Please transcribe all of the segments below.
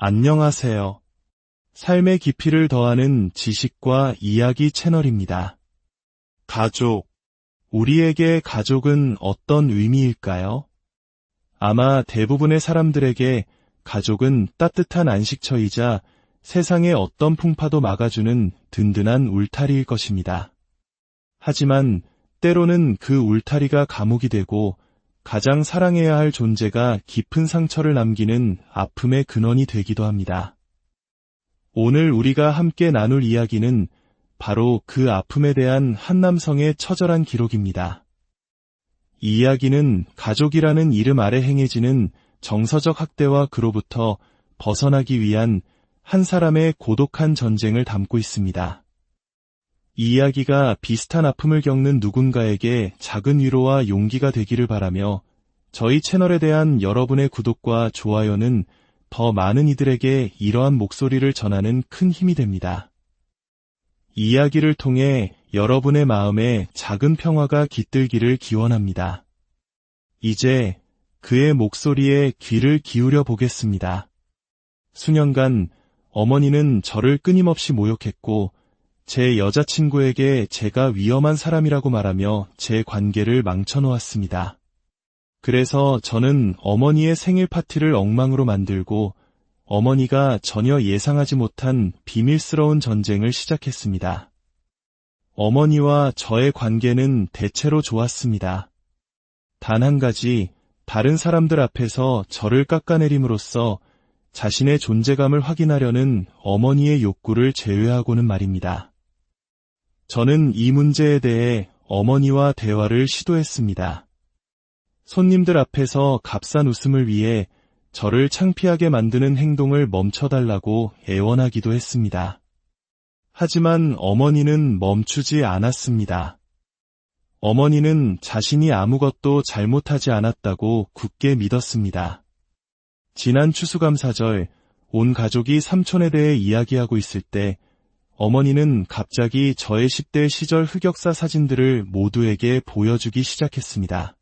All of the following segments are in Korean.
안녕하세요. 삶의 깊이를 더하는 지식과 이야기 채널입니다. 가족. 우리에게 가족은 어떤 의미일까요? 아마 대부분의 사람들에게 가족은 따뜻한 안식처이자 세상의 어떤 풍파도 막아주는 든든한 울타리일 것입니다. 하지만 때로는 그 울타리가 감옥이 되고 가장 사랑해야 할 존재가 깊은 상처를 남기는 아픔의 근원이 되기도 합니다. 오늘 우리가 함께 나눌 이야기는 바로 그 아픔에 대한 한 남성의 처절한 기록입니다. 이 이야기는 가족이라는 이름 아래 행해지는 정서적 학대와 그로부터 벗어나기 위한 한 사람의 고독한 전쟁을 담고 있습니다. 이 이야기가 비슷한 아픔을 겪는 누군가에게 작은 위로와 용기가 되기를 바라며 저희 채널에 대한 여러분의 구독과 좋아요는 더 많은 이들에게 이러한 목소리를 전하는 큰 힘이 됩니다. 이 이야기를 통해 여러분의 마음에 작은 평화가 깃들기를 기원합니다. 이제 그의 목소리에 귀를 기울여 보겠습니다. 수년간 어머니는 저를 끊임없이 모욕했고 제 여자친구에게 제가 위험한 사람이라고 말하며 제 관계를 망쳐놓았습니다. 그래서 저는 어머니의 생일 파티를 엉망으로 만들고 어머니가 전혀 예상하지 못한 비밀스러운 전쟁을 시작했습니다. 어머니와 저의 관계는 대체로 좋았습니다. 단 한 가지, 다른 사람들 앞에서 저를 깎아내림으로써 자신의 존재감을 확인하려는 어머니의 욕구를 제외하고는 말입니다. 저는 이 문제에 대해 어머니와 대화를 시도했습니다. 손님들 앞에서 값싼 웃음을 위해 저를 창피하게 만드는 행동을 멈춰달라고 애원하기도 했습니다. 하지만 어머니는 멈추지 않았습니다. 어머니는 자신이 아무것도 잘못하지 않았다고 굳게 믿었습니다. 지난 추수감사절, 온 가족이 삼촌에 대해 이야기하고 있을 때 어머니는 갑자기 저의 10대 시절 흑역사 사진들을 모두에게 보여주기 시작했습니다.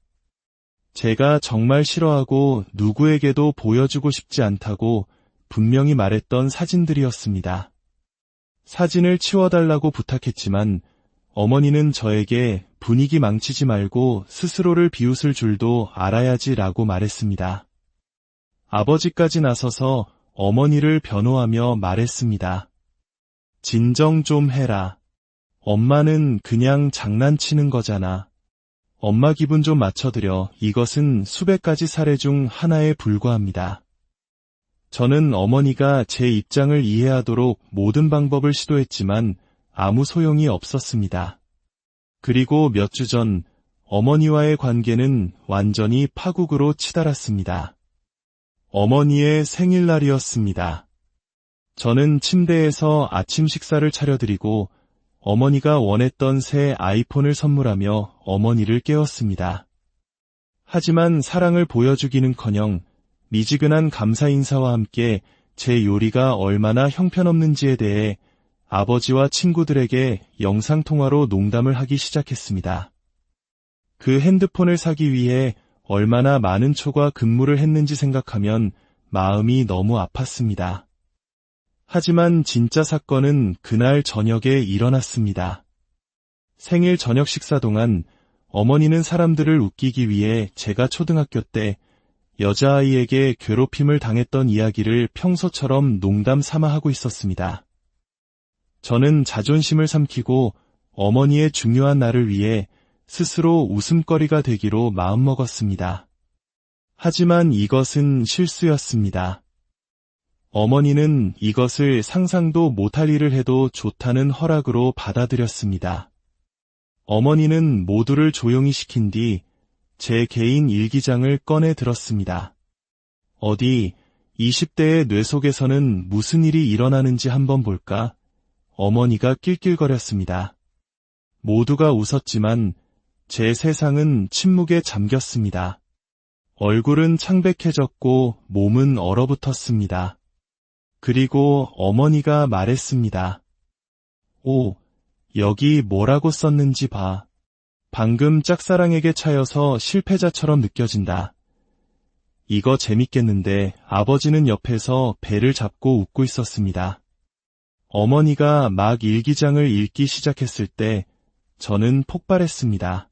제가 정말 싫어하고 누구에게도 보여주고 싶지 않다고 분명히 말했던 사진들이었습니다. 사진을 치워달라고 부탁했지만 어머니는 저에게 분위기 망치지 말고 스스로를 비웃을 줄도 알아야지라고 말했습니다. 아버지까지 나서서 어머니를 변호하며 말했습니다. 진정 좀 해라. 엄마는 그냥 장난치는 거잖아. 엄마 기분 좀 맞춰드려. 이것은 수백 가지 사례 중 하나에 불과합니다. 저는 어머니가 제 입장을 이해하도록 모든 방법을 시도했지만 아무 소용이 없었습니다. 그리고 몇 주 전 어머니와의 관계는 완전히 파국으로 치달았습니다. 어머니의 생일날이었습니다. 저는 침대에서 아침 식사를 차려드리고 어머니가 원했던 새 아이폰을 선물하며 어머니를 깨웠습니다. 하지만 사랑을 보여주기는커녕 미지근한 감사 인사와 함께 제 요리가 얼마나 형편없는지에 대해 아버지와 친구들에게 영상통화로 농담을 하기 시작했습니다. 그 핸드폰을 사기 위해 얼마나 많은 초과 근무를 했는지 생각하면 마음이 너무 아팠습니다. 하지만 진짜 사건은 그날 저녁에 일어났습니다. 생일 저녁 식사 동안 어머니는 사람들을 웃기기 위해 제가 초등학교 때 여자아이에게 괴롭힘을 당했던 이야기를 평소처럼 농담 삼아 하고 있었습니다. 저는 자존심을 삼키고 어머니의 중요한 날을 위해 스스로 웃음거리가 되기로 마음먹었습니다. 하지만 이것은 실수였습니다. 어머니는 이것을 상상도 못할 일을 해도 좋다는 허락으로 받아들였습니다. 어머니는 모두를 조용히 시킨 뒤 제 개인 일기장을 꺼내 들었습니다. 어디 20대의 뇌 속에서는 무슨 일이 일어나는지 한번 볼까? 어머니가 낄낄거렸습니다. 모두가 웃었지만 제 세상은 침묵에 잠겼습니다. 얼굴은 창백해졌고 몸은 얼어붙었습니다. 그리고 어머니가 말했습니다. 오, 여기 뭐라고 썼는지 봐. 방금 짝사랑에게 차여서 실패자처럼 느껴진다. 이거 재밌겠는데 아버지는 옆에서 배를 잡고 웃고 있었습니다. 어머니가 막 일기장을 읽기 시작했을 때 저는 폭발했습니다.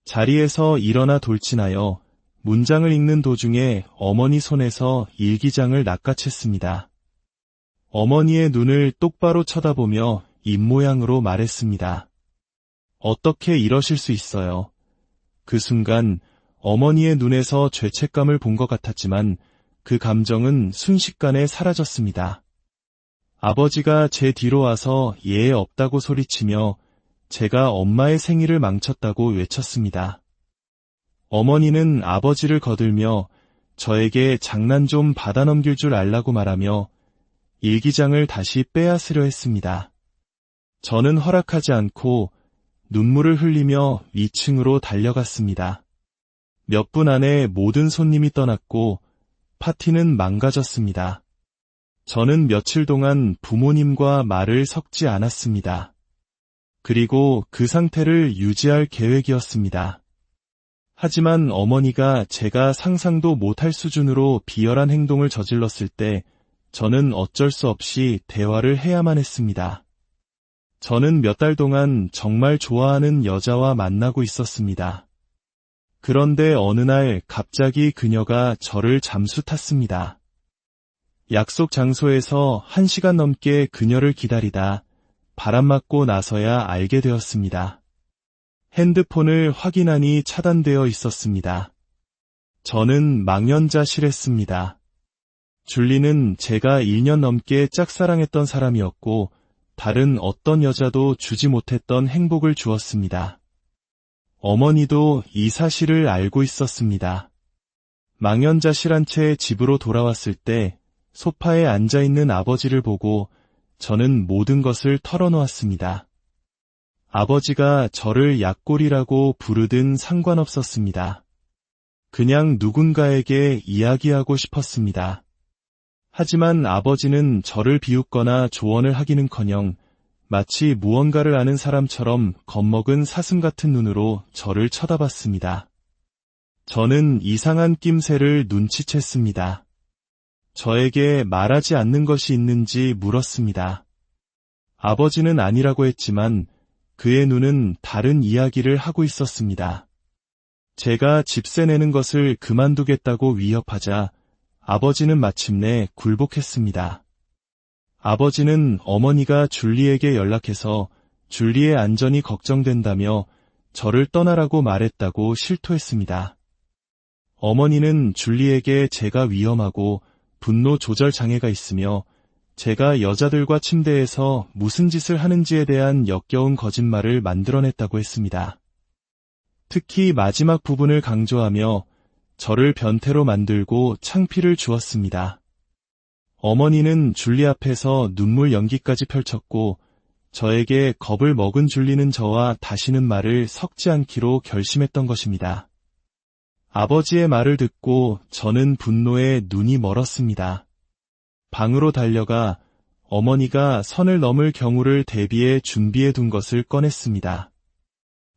자리에서 일어나 돌진하여 문장을 읽는 도중에 어머니 손에서 일기장을 낚아챘습니다. 어머니의 눈을 똑바로 쳐다보며 입모양으로 말했습니다. 어떻게 이러실 수 있어요? 그 순간 어머니의 눈에서 죄책감을 본 것 같았지만 그 감정은 순식간에 사라졌습니다. 아버지가 제 뒤로 와서 예에 없다고 소리치며 제가 엄마의 생일을 망쳤다고 외쳤습니다. 어머니는 아버지를 거들며 저에게 장난 좀 받아넘길 줄 알라고 말하며 일기장을 다시 빼앗으려 했습니다. 저는 허락하지 않고 눈물을 흘리며 위층으로 달려갔습니다. 몇 분 안에 모든 손님이 떠났고 파티는 망가졌습니다. 저는 며칠 동안 부모님과 말을 섞지 않았습니다. 그리고 그 상태를 유지할 계획이었습니다. 하지만 어머니가 제가 상상도 못할 수준으로 비열한 행동을 저질렀을 때 저는 어쩔 수 없이 대화를 해야만 했습니다. 저는 몇 달 동안 정말 좋아하는 여자와 만나고 있었습니다. 그런데 어느 날 갑자기 그녀가 저를 잠수 탔습니다. 약속 장소에서 1시간 넘게 그녀를 기다리다 바람맞고 나서야 알게 되었습니다. 핸드폰을 확인하니 차단되어 있었습니다. 저는 망연자실했습니다. 줄리는 제가 1년 넘게 짝사랑했던 사람이었고 다른 어떤 여자도 주지 못했던 행복을 주었습니다. 어머니도 이 사실을 알고 있었습니다. 망연자실한 채 집으로 돌아왔을 때 소파에 앉아있는 아버지를 보고 저는 모든 것을 털어놓았습니다. 아버지가 저를 약골이라고 부르든 상관없었습니다. 그냥 누군가에게 이야기하고 싶었습니다. 하지만 아버지는 저를 비웃거나 조언을 하기는커녕 마치 무언가를 아는 사람처럼 겁먹은 사슴 같은 눈으로 저를 쳐다봤습니다. 저는 이상한 낌새를 눈치챘습니다. 저에게 말하지 않는 것이 있는지 물었습니다. 아버지는 아니라고 했지만 그의 눈은 다른 이야기를 하고 있었습니다. 제가 집세 내는 것을 그만두겠다고 위협하자 아버지는 마침내 굴복했습니다. 아버지는 어머니가 줄리에게 연락해서 줄리의 안전이 걱정된다며 저를 떠나라고 말했다고 실토했습니다. 어머니는 줄리에게 제가 위험하고 분노 조절 장애가 있으며 제가 여자들과 침대에서 무슨 짓을 하는지에 대한 역겨운 거짓말을 만들어냈다고 했습니다. 특히 마지막 부분을 강조하며 저를 변태로 만들고 창피를 주었습니다. 어머니는 줄리 앞에서 눈물 연기까지 펼쳤고 저에게 겁을 먹은 줄리는 저와 다시는 말을 섞지 않기로 결심했던 것입니다. 아버지의 말을 듣고 저는 분노에 눈이 멀었습니다. 방으로 달려가 어머니가 선을 넘을 경우를 대비해 준비해 둔 것을 꺼냈습니다.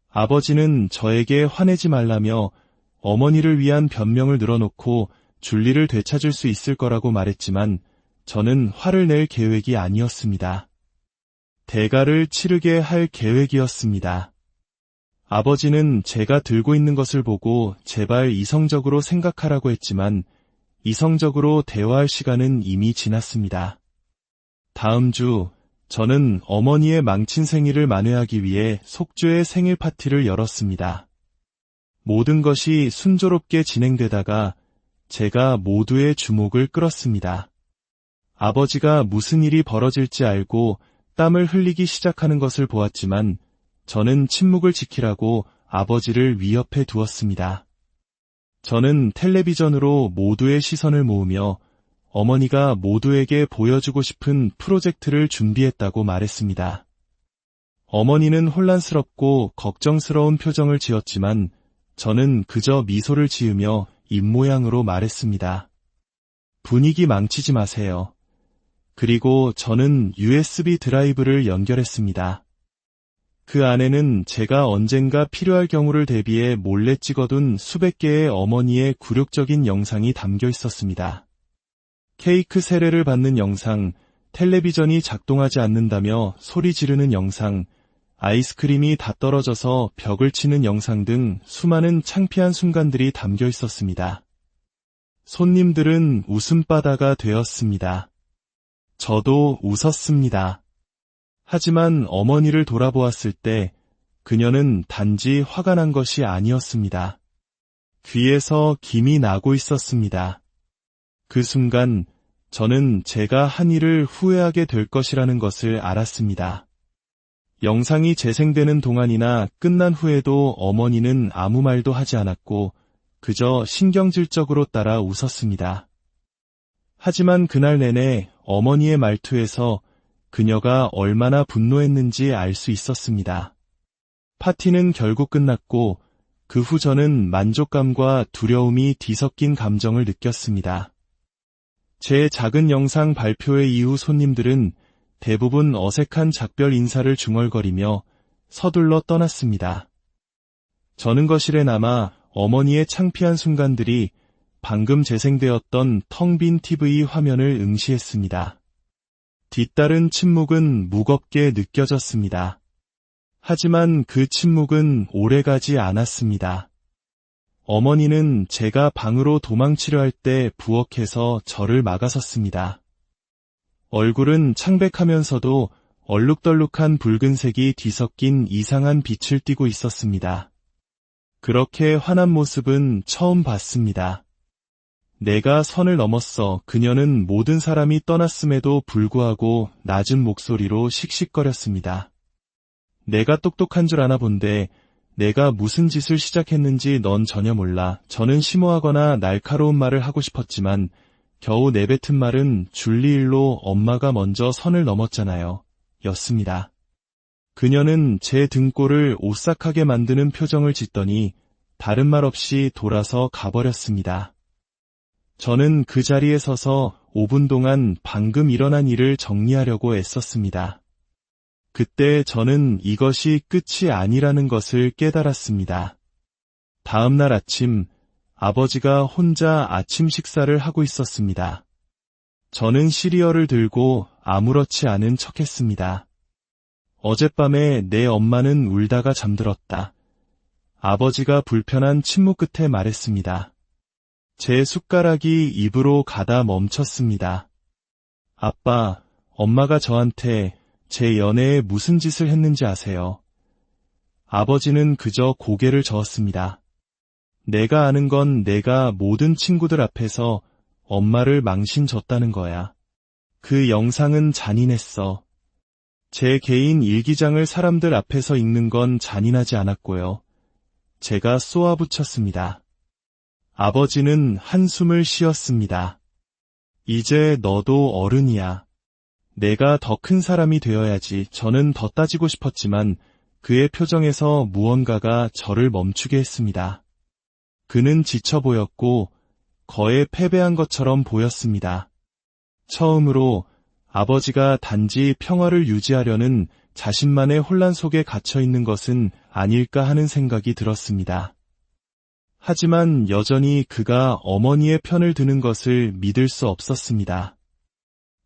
아버지는 저에게 화내지 말라며 어머니를 위한 변명을 늘어놓고 줄리를 되찾을 수 있을 거라고 말했지만 저는 화를 낼 계획이 아니었습니다. 대가를 치르게 할 계획이었습니다. 아버지는 제가 들고 있는 것을 보고 제발 이성적으로 생각하라고 했지만 이성적으로 대화할 시간은 이미 지났습니다. 다음 주 저는 어머니의 망친 생일을 만회하기 위해 속죄의 생일 파티를 열었습니다. 모든 것이 순조롭게 진행되다가 제가 모두의 주목을 끌었습니다. 아버지가 무슨 일이 벌어질지 알고 땀을 흘리기 시작하는 것을 보았지만 저는 침묵을 지키라고 아버지를 위협해 두었습니다. 저는 텔레비전으로 모두의 시선을 모으며 어머니가 모두에게 보여주고 싶은 프로젝트를 준비했다고 말했습니다. 어머니는 혼란스럽고 걱정스러운 표정을 지었지만 저는 그저 미소를 지으며 입모양으로 말했습니다. 분위기 망치지 마세요. 그리고 저는 USB 드라이브를 연결했습니다. 그 안에는 제가 언젠가 필요할 경우를 대비해 몰래 찍어둔 수백 개의 어머니의 굴욕적인 영상이 담겨 있었습니다. 케이크 세례를 받는 영상, 텔레비전이 작동하지 않는다며 소리 지르는 영상, 아이스크림이 다 떨어져서 벽을 치는 영상 등 수많은 창피한 순간들이 담겨 있었습니다. 손님들은 웃음바다가 되었습니다. 저도 웃었습니다. 하지만 어머니를 돌아보았을 때 그녀는 단지 화가 난 것이 아니었습니다. 귀에서 김이 나고 있었습니다. 그 순간 저는 제가 한 일을 후회하게 될 것이라는 것을 알았습니다. 영상이 재생되는 동안이나 끝난 후에도 어머니는 아무 말도 하지 않았고 그저 신경질적으로 따라 웃었습니다. 하지만 그날 내내 어머니의 말투에서 그녀가 얼마나 분노했는지 알 수 있었습니다. 파티는 결국 끝났고 그 후 저는 만족감과 두려움이 뒤섞인 감정을 느꼈습니다. 제 작은 영상 발표회 이후 손님들은 대부분 어색한 작별 인사를 중얼거리며 서둘러 떠났습니다. 저는 거실에 남아 어머니의 창피한 순간들이 방금 재생되었던 텅 빈 TV 화면을 응시했습니다. 뒤따른 침묵은 무겁게 느껴졌습니다. 하지만 그 침묵은 오래가지 않았습니다. 어머니는 제가 방으로 도망치려 할 때 부엌에서 저를 막아섰습니다. 얼굴은 창백하면서도 얼룩덜룩한 붉은색이 뒤섞인 이상한 빛을 띠고 있었습니다. 그렇게 화난 모습은 처음 봤습니다. 내가 선을 넘었어. 그녀는 모든 사람이 떠났음에도 불구하고 낮은 목소리로 씩씩거렸습니다. 내가 똑똑한 줄 아나 본데 내가 무슨 짓을 시작했는지 넌 전혀 몰라. 저는 심오하거나 날카로운 말을 하고 싶었지만 겨우 내뱉은 말은 줄리 일로 엄마가 먼저 선을 넘었잖아요. 였습니다. 그녀는 제 등골을 오싹하게 만드는 표정을 짓더니 다른 말 없이 돌아서 가버렸습니다. 저는 그 자리에 서서 5분 동안 방금 일어난 일을 정리하려고 애썼습니다. 그때 저는 이것이 끝이 아니라는 것을 깨달았습니다. 다음 날 아침, 아버지가 혼자 아침 식사를 하고 있었습니다. 저는 시리얼을 들고 아무렇지 않은 척했습니다. 어젯밤에 내 엄마는 울다가 잠들었다. 아버지가 불편한 침묵 끝에 말했습니다. 제 숟가락이 입으로 가다 멈췄습니다. 아빠, 엄마가 저한테 제 연애에 무슨 짓을 했는지 아세요? 아버지는 그저 고개를 저었습니다. 내가 아는 건 내가 모든 친구들 앞에서 엄마를 망신줬다는 거야. 그 영상은 잔인했어. 제 개인 일기장을 사람들 앞에서 읽는 건 잔인하지 않았고요. 제가 쏘아붙였습니다. 아버지는 한숨을 쉬었습니다. 이제 너도 어른이야. 내가 더 큰 사람이 되어야지. 저는 더 따지고 싶었지만 그의 표정에서 무언가가 저를 멈추게 했습니다. 그는 지쳐 보였고 거의 패배한 것처럼 보였습니다. 처음으로 아버지가 단지 평화를 유지하려는 자신만의 혼란 속에 갇혀 있는 것은 아닐까 하는 생각이 들었습니다. 하지만 여전히 그가 어머니의 편을 드는 것을 믿을 수 없었습니다.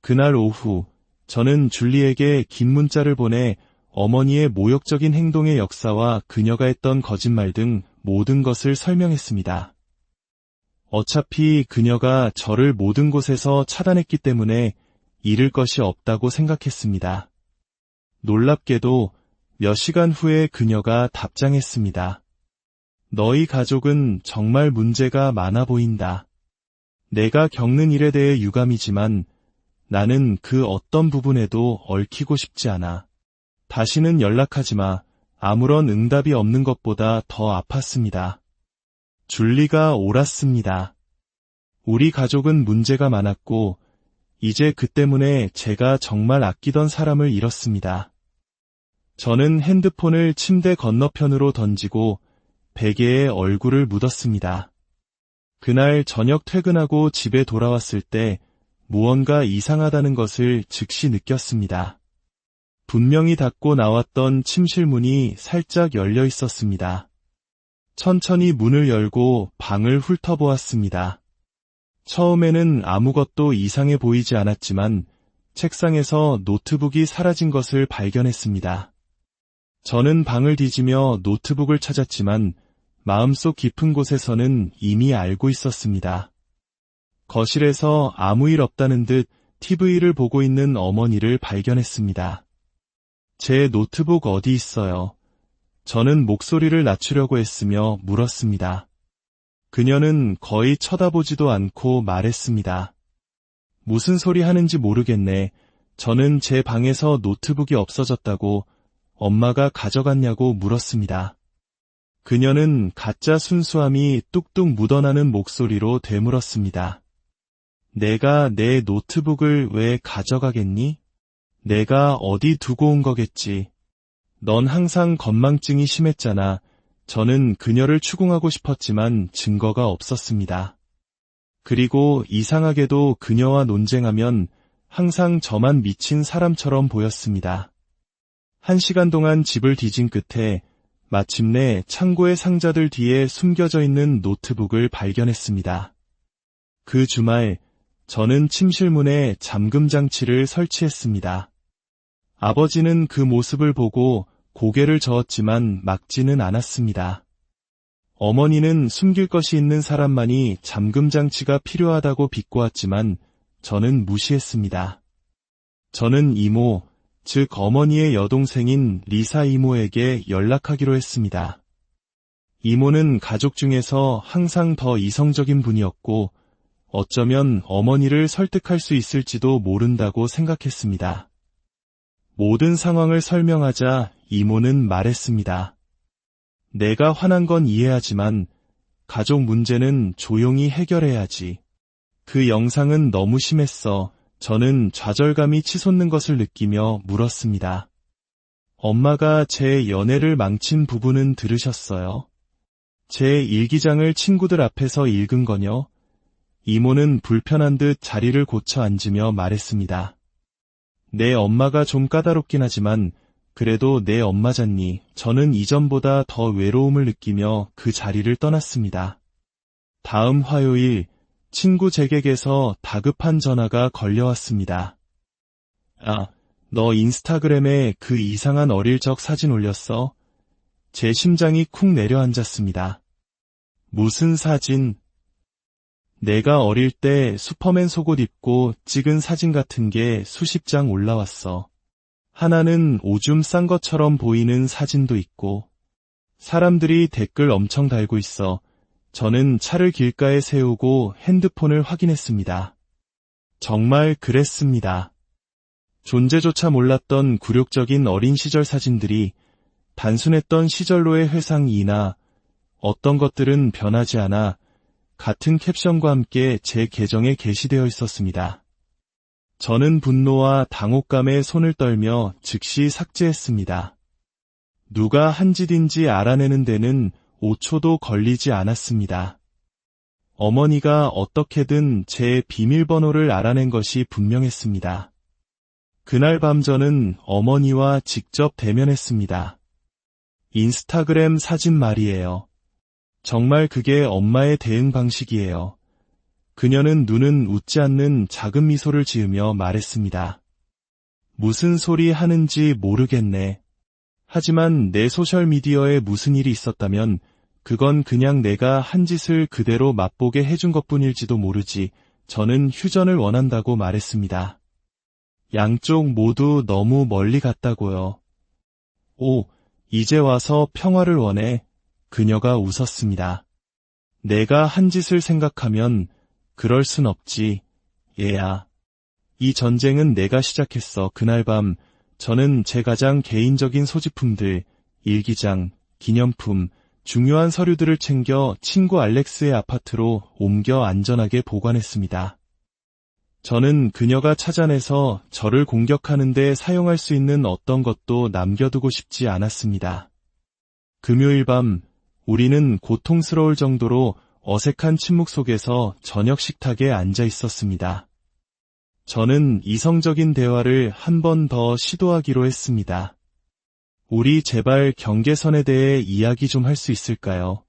그날 오후 저는 줄리에게 긴 문자를 보내 어머니의 모욕적인 행동의 역사와 그녀가 했던 거짓말 등 모든 것을 설명했습니다. 어차피 그녀가 저를 모든 곳에서 차단했기 때문에 잃을 것이 없다고 생각했습니다. 놀랍게도 몇 시간 후에 그녀가 답장했습니다. 너희 가족은 정말 문제가 많아 보인다. 내가 겪는 일에 대해 유감이지만 나는 그 어떤 부분에도 얽히고 싶지 않아. 다시는 연락하지 마. 아무런 응답이 없는 것보다 더 아팠습니다. 줄리가 옳았습니다. 우리 가족은 문제가 많았고 이제 그 때문에 제가 정말 아끼던 사람을 잃었습니다. 저는 핸드폰을 침대 건너편으로 던지고 베개에 얼굴을 묻었습니다. 그날 저녁 퇴근하고 집에 돌아왔을 때 무언가 이상하다는 것을 즉시 느꼈습니다. 분명히 닫고 나왔던 침실 문이 살짝 열려 있었습니다. 천천히 문을 열고 방을 훑어보았습니다. 처음에는 아무것도 이상해 보이지 않았지만 책상에서 노트북이 사라진 것을 발견했습니다. 저는 방을 뒤지며 노트북을 찾았지만 마음속 깊은 곳에서는 이미 알고 있었습니다. 거실에서 아무 일 없다는 듯 TV를 보고 있는 어머니를 발견했습니다. 제 노트북 어디 있어요? 저는 목소리를 낮추려고 했으며 물었습니다. 그녀는 거의 쳐다보지도 않고 말했습니다. 무슨 소리 하는지 모르겠네. 저는 제 방에서 노트북이 없어졌다고 엄마가 가져갔냐고 물었습니다. 그녀는 가짜 순수함이 뚝뚝 묻어나는 목소리로 되물었습니다. 내가 내 노트북을 왜 가져가겠니? 내가 어디 두고 온 거겠지. 넌 항상 건망증이 심했잖아. 저는 그녀를 추궁하고 싶었지만 증거가 없었습니다. 그리고 이상하게도 그녀와 논쟁하면 항상 저만 미친 사람처럼 보였습니다. 1시간 동안 집을 뒤진 끝에 마침내 창고의 상자들 뒤에 숨겨져 있는 노트북을 발견했습니다. 그 주말 저는 침실문에 잠금 장치를 설치했습니다. 아버지는 그 모습을 보고 고개를 저었지만 막지는 않았습니다. 어머니는 숨길 것이 있는 사람만이 잠금 장치가 필요하다고 비꼬았지만 저는 무시했습니다. 저는 이모, 즉 어머니의 여동생인 리사 이모에게 연락하기로 했습니다. 이모는 가족 중에서 항상 더 이성적인 분이었고 어쩌면 어머니를 설득할 수 있을지도 모른다고 생각했습니다. 모든 상황을 설명하자 이모는 말했습니다. 내가 화난 건 이해하지만 가족 문제는 조용히 해결해야지. 그 영상은 너무 심했어. 저는 좌절감이 치솟는 것을 느끼며 물었습니다. 엄마가 제 연애를 망친 부분은 들으셨어요? 제 일기장을 친구들 앞에서 읽은 거요? 이모는 불편한 듯 자리를 고쳐 앉으며 말했습니다. 내 엄마가 좀 까다롭긴 하지만 그래도 내 엄마잖니. 저는 이전보다 더 외로움을 느끼며 그 자리를 떠났습니다. 다음 화요일 친구 잭에게서 다급한 전화가 걸려왔습니다. 아, 너 인스타그램에 그 이상한 어릴 적 사진 올렸어? 제 심장이 쿵 내려앉았습니다. 무슨 사진? 내가 어릴 때 슈퍼맨 속옷 입고 찍은 사진 같은 게 수십 장 올라왔어. 하나는 오줌 싼 것처럼 보이는 사진도 있고 사람들이 댓글 엄청 달고 있어. 저는 차를 길가에 세우고 핸드폰을 확인했습니다. 정말 그랬습니다. 존재조차 몰랐던 굴욕적인 어린 시절 사진들이 단순했던 시절로의 회상이나 어떤 것들은 변하지 않아 같은 캡션과 함께 제 계정에 게시되어 있었습니다. 저는 분노와 당혹감에 손을 떨며 즉시 삭제했습니다. 누가 한 짓인지 알아내는 데는 5초도 걸리지 않았습니다. 어머니가 어떻게든 제 비밀번호를 알아낸 것이 분명했습니다. 그날 밤 저는 어머니와 직접 대면했습니다. 인스타그램 사진 말이에요. 정말 그게 엄마의 대응 방식이에요. 그녀는 눈은 웃지 않는 작은 미소를 지으며 말했습니다. 무슨 소리 하는지 모르겠네. 하지만 내 소셜미디어에 무슨 일이 있었다면 그건 그냥 내가 한 짓을 그대로 맛보게 해준 것뿐일지도 모르지. 저는 휴전을 원한다고 말했습니다. 양쪽 모두 너무 멀리 갔다고요. 오, 이제 와서 평화를 원해. 그녀가 웃었습니다. 내가 한 짓을 생각하면 그럴 순 없지. 얘야. 이 전쟁은 내가 시작했어. 그날 밤 저는 제 가장 개인적인 소지품들, 일기장, 기념품, 중요한 서류들을 챙겨 친구 알렉스의 아파트로 옮겨 안전하게 보관했습니다. 저는 그녀가 찾아내서 저를 공격하는 데 사용할 수 있는 어떤 것도 남겨두고 싶지 않았습니다. 금요일 밤 우리는 고통스러울 정도로 어색한 침묵 속에서 저녁 식탁에 앉아 있었습니다. 저는 이성적인 대화를 한 번 더 시도하기로 했습니다. 우리 제발 경계선에 대해 이야기 좀 할 수 있을까요?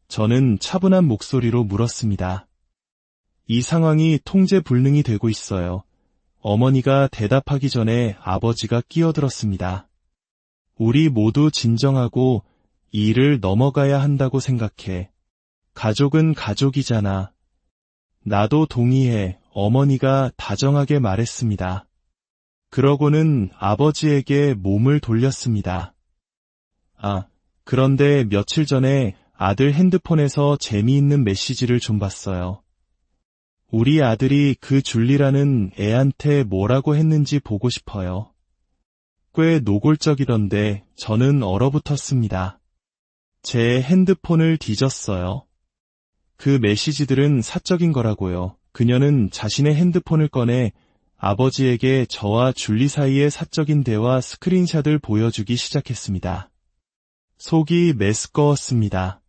저는 차분한 목소리로 물었습니다. 이 상황이 통제 불능이 되고 있어요. 어머니가 대답하기 전에 아버지가 끼어들었습니다. 우리 모두 진정하고 이 일을 넘어가야 한다고 생각해. 가족은 가족이잖아. 나도 동의해. 어머니가 다정하게 말했습니다. 그러고는 아버지에게 몸을 돌렸습니다. 그런데 며칠 전에 아들 핸드폰에서 재미있는 메시지를 좀 봤어요. 우리 아들이 그 줄리라는 애한테 뭐라고 했는지 보고 싶어요. 꽤 노골적이던데 저는 얼어붙었습니다. 제 핸드폰을 뒤졌어요. 그 메시지들은 사적인 거라고요. 그녀는 자신의 핸드폰을 꺼내 아버지에게 저와 줄리 사이의 사적인 대화 스크린샷을 보여주기 시작했습니다. 속이 메스꺼웠습니다.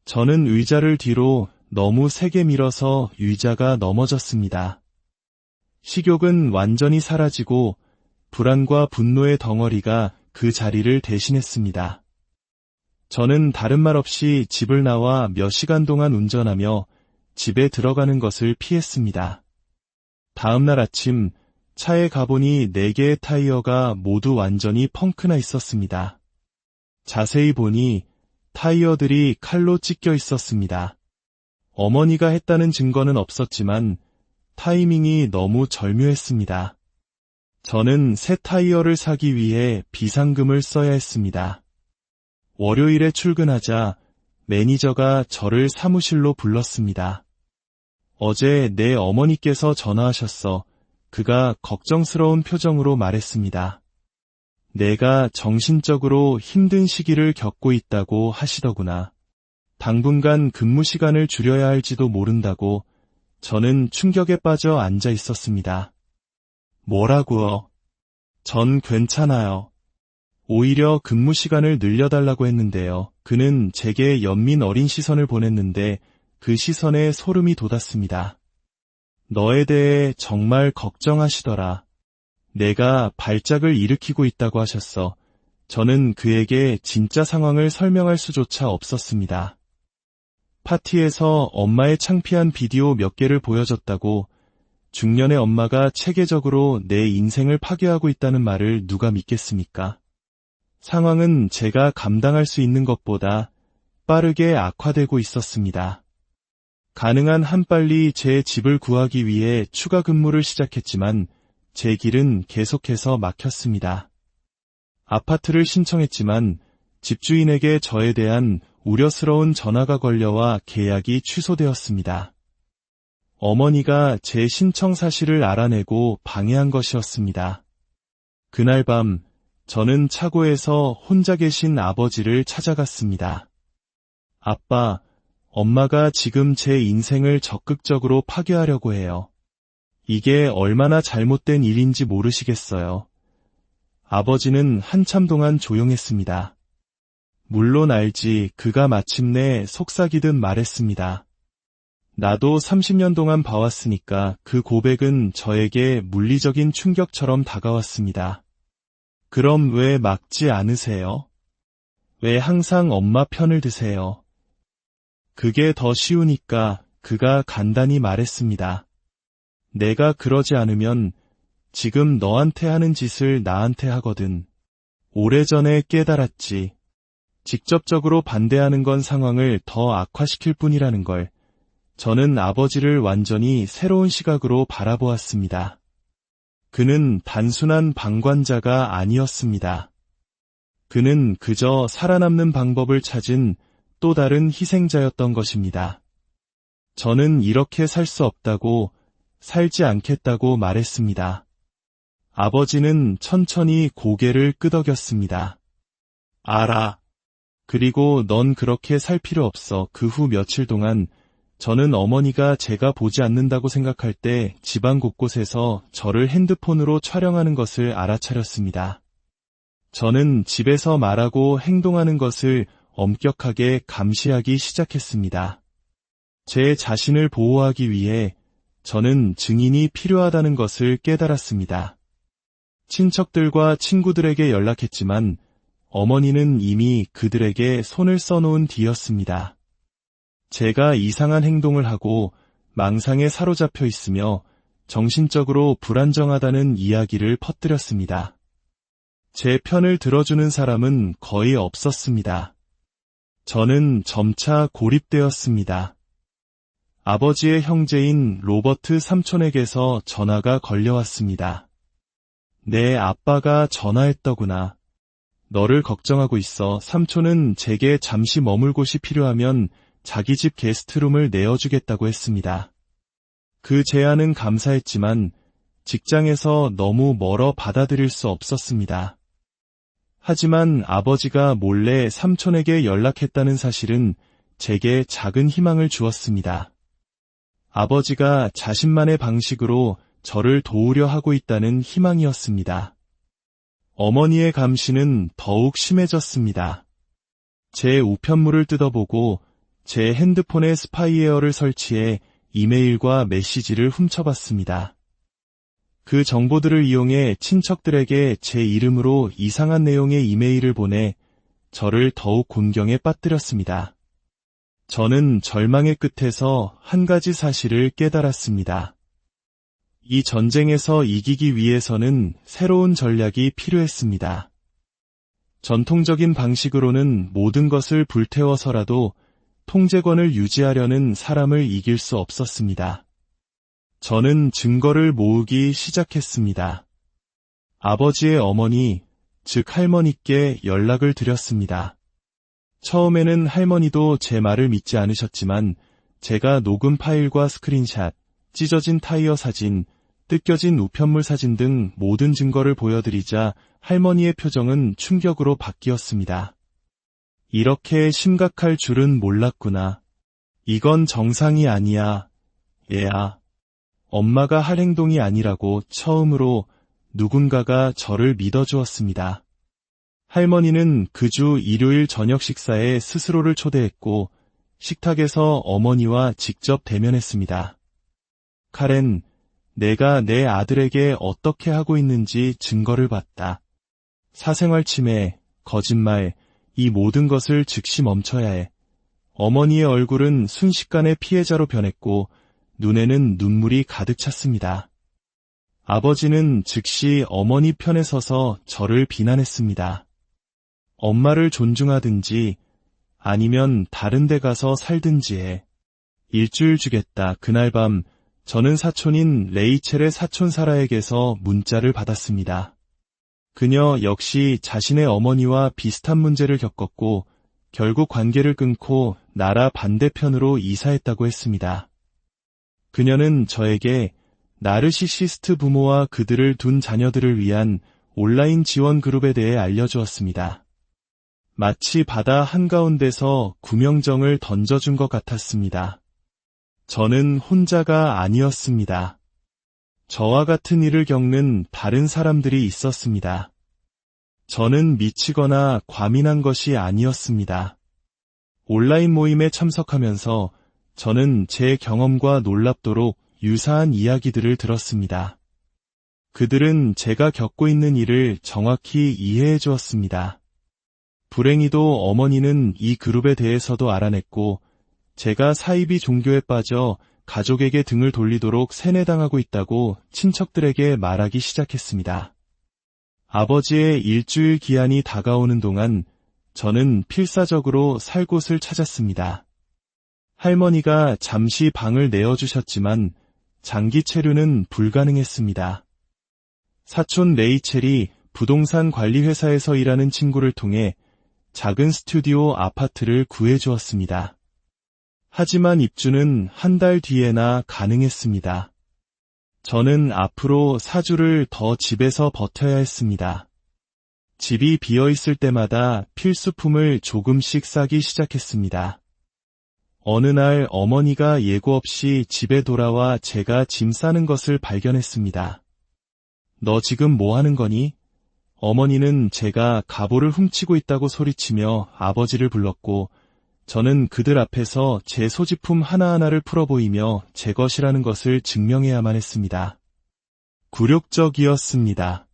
저는 의자를 뒤로 너무 세게 밀어서 의자가 넘어졌습니다. 식욕은 완전히 사라지고 불안과 분노의 덩어리가 그 자리를 대신했습니다. 저는 다른 말 없이 집을 나와 몇 시간 동안 운전하며 집에 들어가는 것을 피했습니다. 다음 날 아침 차에 가보니 4개의 타이어가 모두 완전히 펑크나 있었습니다. 자세히 보니 타이어들이 칼로 찢겨 있었습니다. 어머니가 했다는 증거는 없었지만 타이밍이 너무 절묘했습니다. 저는 새 타이어를 사기 위해 비상금을 써야 했습니다. 월요일에 출근하자 매니저가 저를 사무실로 불렀습니다. 어제 내 어머니께서 전화하셨어. 그가 걱정스러운 표정으로 말했습니다. 내가 정신적으로 힘든 시기를 겪고 있다고 하시더구나. 당분간 근무 시간을 줄여야 할지도 모른다고. 저는 충격에 빠져 앉아 있었습니다. 뭐라고요? 전 괜찮아요. 오히려 근무 시간을 늘려달라고 했는데요. 그는 제게 연민 어린 시선을 보냈는데 그 시선에 소름이 돋았습니다. 너에 대해 정말 걱정하시더라. 내가 발작을 일으키고 있다고 하셨어. 저는 그에게 진짜 상황을 설명할 수조차 없었습니다. 파티에서 엄마의 창피한 비디오 몇 개를 보여줬다고, 중년의 엄마가 체계적으로 내 인생을 파괴하고 있다는 말을 누가 믿겠습니까? 상황은 제가 감당할 수 있는 것보다 빠르게 악화되고 있었습니다. 가능한 한 빨리 제 집을 구하기 위해 추가 근무를 시작했지만 제 길은 계속해서 막혔습니다. 아파트를 신청했지만 집주인에게 저에 대한 우려스러운 전화가 걸려와 계약이 취소되었습니다. 어머니가 제 신청 사실을 알아내고 방해한 것이었습니다. 그날 밤 저는 차고에서 혼자 계신 아버지를 찾아갔습니다. 아빠, 엄마가 지금 제 인생을 적극적으로 파괴하려고 해요. 이게 얼마나 잘못된 일인지 모르시겠어요. 아버지는 한참 동안 조용했습니다. 물론 알지. 그가 마침내 속삭이듯 말했습니다. 나도 30년 동안 봐왔으니까. 그 고백은 저에게 물리적인 충격처럼 다가왔습니다. 그럼 왜 막지 않으세요? 왜 항상 엄마 편을 드세요? 그게 더 쉬우니까. 그가 간단히 말했습니다. 내가 그러지 않으면 지금 너한테 하는 짓을 나한테 하거든. 오래전에 깨달았지. 직접적으로 반대하는 건 상황을 더 악화시킬 뿐이라는 걸. 저는 아버지를 완전히 새로운 시각으로 바라보았습니다. 그는 단순한 방관자가 아니었습니다. 그는 그저 살아남는 방법을 찾은 또 다른 희생자였던 것입니다. 저는 이렇게 살 수 없다고, 살지 않겠다고 말했습니다. 아버지는 천천히 고개를 끄덕였습니다. 알아. 그리고 넌 그렇게 살 필요 없어. 그 후 며칠 동안 저는 어머니가 제가 보지 않는다고 생각할 때 집안 곳곳에서 저를 핸드폰으로 촬영하는 것을 알아차렸습니다. 저는 집에서 말하고 행동하는 것을 엄격하게 감시하기 시작했습니다. 제 자신을 보호하기 위해 저는 증인이 필요하다는 것을 깨달았습니다. 친척들과 친구들에게 연락했지만 어머니는 이미 그들에게 손을 써놓은 뒤였습니다. 제가 이상한 행동을 하고 망상에 사로잡혀 있으며 정신적으로 불안정하다는 이야기를 퍼뜨렸습니다. 제 편을 들어주는 사람은 거의 없었습니다. 저는 점차 고립되었습니다. 아버지의 형제인 로버트 삼촌에게서 전화가 걸려왔습니다. 내 아빠가 전화했더구나. 너를 걱정하고 있어. 삼촌은 제게 잠시 머물 곳이 필요하면 자기 집 게스트룸을 내어주겠다고 했습니다. 그 제안은 감사했지만 직장에서 너무 멀어 받아들일 수 없었습니다. 하지만 아버지가 몰래 삼촌에게 연락했다는 사실은 제게 작은 희망을 주었습니다. 아버지가 자신만의 방식으로 저를 도우려 하고 있다는 희망이었습니다. 어머니의 감시는 더욱 심해졌습니다. 제 우편물을 뜯어보고 제 핸드폰에 스파이웨어를 설치해 이메일과 메시지를 훔쳐봤습니다. 그 정보들을 이용해 친척들에게 제 이름으로 이상한 내용의 이메일을 보내 저를 더욱 곤경에 빠뜨렸습니다. 저는 절망의 끝에서 한 가지 사실을 깨달았습니다. 이 전쟁에서 이기기 위해서는 새로운 전략이 필요했습니다. 전통적인 방식으로는 모든 것을 불태워서라도 통제권을 유지하려는 사람을 이길 수 없었습니다. 저는 증거를 모으기 시작했습니다. 아버지의 어머니, 즉 할머니께 연락을 드렸습니다. 처음에는 할머니도 제 말을 믿지 않으셨지만 제가 녹음 파일과 스크린샷, 찢어진 타이어 사진, 뜯겨진 우편물 사진 등 모든 증거를 보여드리자 할머니의 표정은 충격으로 바뀌었습니다. 이렇게 심각할 줄은 몰랐구나. 이건 정상이 아니야. 얘야. 엄마가 할 행동이 아니라고 처음으로 누군가가 저를 믿어주었습니다. 할머니는 그 주 일요일 저녁 식사에 스스로를 초대했고 식탁에서 어머니와 직접 대면했습니다. 카렌, 내가 내 아들에게 어떻게 하고 있는지 증거를 봤다. 사생활 침해, 거짓말, 이 모든 것을 즉시 멈춰야 해. 어머니의 얼굴은 순식간에 피해자로 변했고 눈에는 눈물이 가득 찼습니다. 아버지는 즉시 어머니 편에 서서 저를 비난했습니다. 엄마를 존중하든지 아니면 다른 데 가서 살든지 해. 일주일 주겠다. 그날 밤 저는 사촌인 레이첼의 사촌 사라에게서 문자를 받았습니다. 그녀 역시 자신의 어머니와 비슷한 문제를 겪었고 결국 관계를 끊고 나라 반대편으로 이사했다고 했습니다. 그녀는 저에게 나르시시스트 부모와 그들을 둔 자녀들을 위한 온라인 지원 그룹에 대해 알려주었습니다. 마치 바다 한가운데서 구명정을 던져준 것 같았습니다. 저는 혼자가 아니었습니다. 저와 같은 일을 겪는 다른 사람들이 있었습니다. 저는 미치거나 과민한 것이 아니었습니다. 온라인 모임에 참석하면서 저는 제 경험과 놀랍도록 유사한 이야기들을 들었습니다. 그들은 제가 겪고 있는 일을 정확히 이해해 주었습니다. 불행히도 어머니는 이 그룹에 대해서도 알아냈고 제가 사이비 종교에 빠져 가족에게 등을 돌리도록 세뇌당하고 있다고 친척들에게 말하기 시작했습니다. 아버지의 일주일 기한이 다가오는 동안 저는 필사적으로 살 곳을 찾았습니다. 할머니가 잠시 방을 내어주셨지만 장기 체류는 불가능했습니다. 사촌 레이첼이 부동산 관리회사에서 일하는 친구를 통해 작은 스튜디오 아파트를 구해주었습니다. 하지만 입주는 한 달 뒤에나 가능했습니다. 저는 앞으로 4주를 더 집에서 버텨야 했습니다. 집이 비어있을 때마다 필수품을 조금씩 싸기 시작했습니다. 어느 날 어머니가 예고 없이 집에 돌아와 제가 짐 싸는 것을 발견했습니다. 너 지금 뭐 하는 거니? 어머니는 제가 갑오를 훔치고 있다고 소리치며 아버지를 불렀고 저는 그들 앞에서 제 소지품 하나하나를 풀어보이며 제 것이라는 것을 증명해야만 했습니다. 굴욕적이었습니다.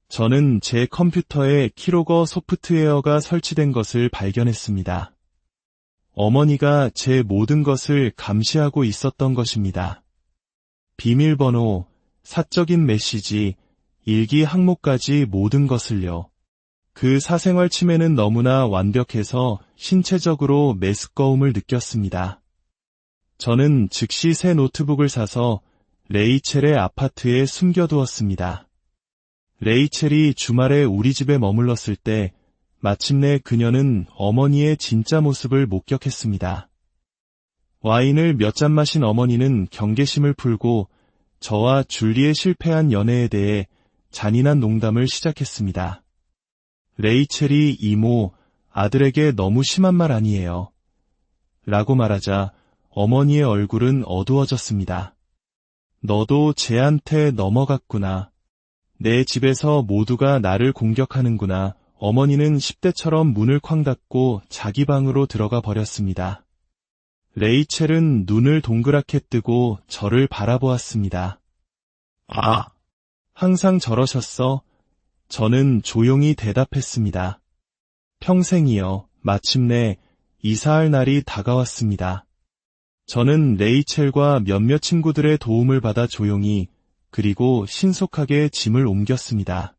저는 제 컴퓨터에 키로거 소프트웨어가 설치된 것을 발견했습니다. 어머니가 제 모든 것을 감시하고 있었던 것입니다. 비밀번호, 사적인 메시지, 일기 항목까지 모든 것을요. 그 사생활 침해는 너무나 완벽해서 신체적으로 메스꺼움을 느꼈습니다. 저는 즉시 새 노트북을 사서 레이첼의 아파트에 숨겨두었습니다. 레이첼이 주말에 우리 집에 머물렀을 때 마침내 그녀는 어머니의 진짜 모습을 목격했습니다. 와인을 몇 잔 마신 어머니는 경계심을 풀고 저와 줄리의 실패한 연애에 대해 잔인한 농담을 시작했습니다. 레이첼이 이모, 아들에게 너무 심한 말 아니에요. 라고 말하자 어머니의 얼굴은 어두워졌습니다. 너도 쟤한테 넘어갔구나. 내 집에서 모두가 나를 공격하는구나. 어머니는 10대처럼 문을 쾅 닫고 자기 방으로 들어가 버렸습니다. 레이첼은 눈을 동그랗게 뜨고 저를 바라보았습니다. 아, 항상 저러셨어? 저는 조용히 대답했습니다. 평생이요. 마침내 이사할 날이 다가왔습니다. 저는 레이첼과 몇몇 친구들의 도움을 받아 조용히 그리고 신속하게 짐을 옮겼습니다.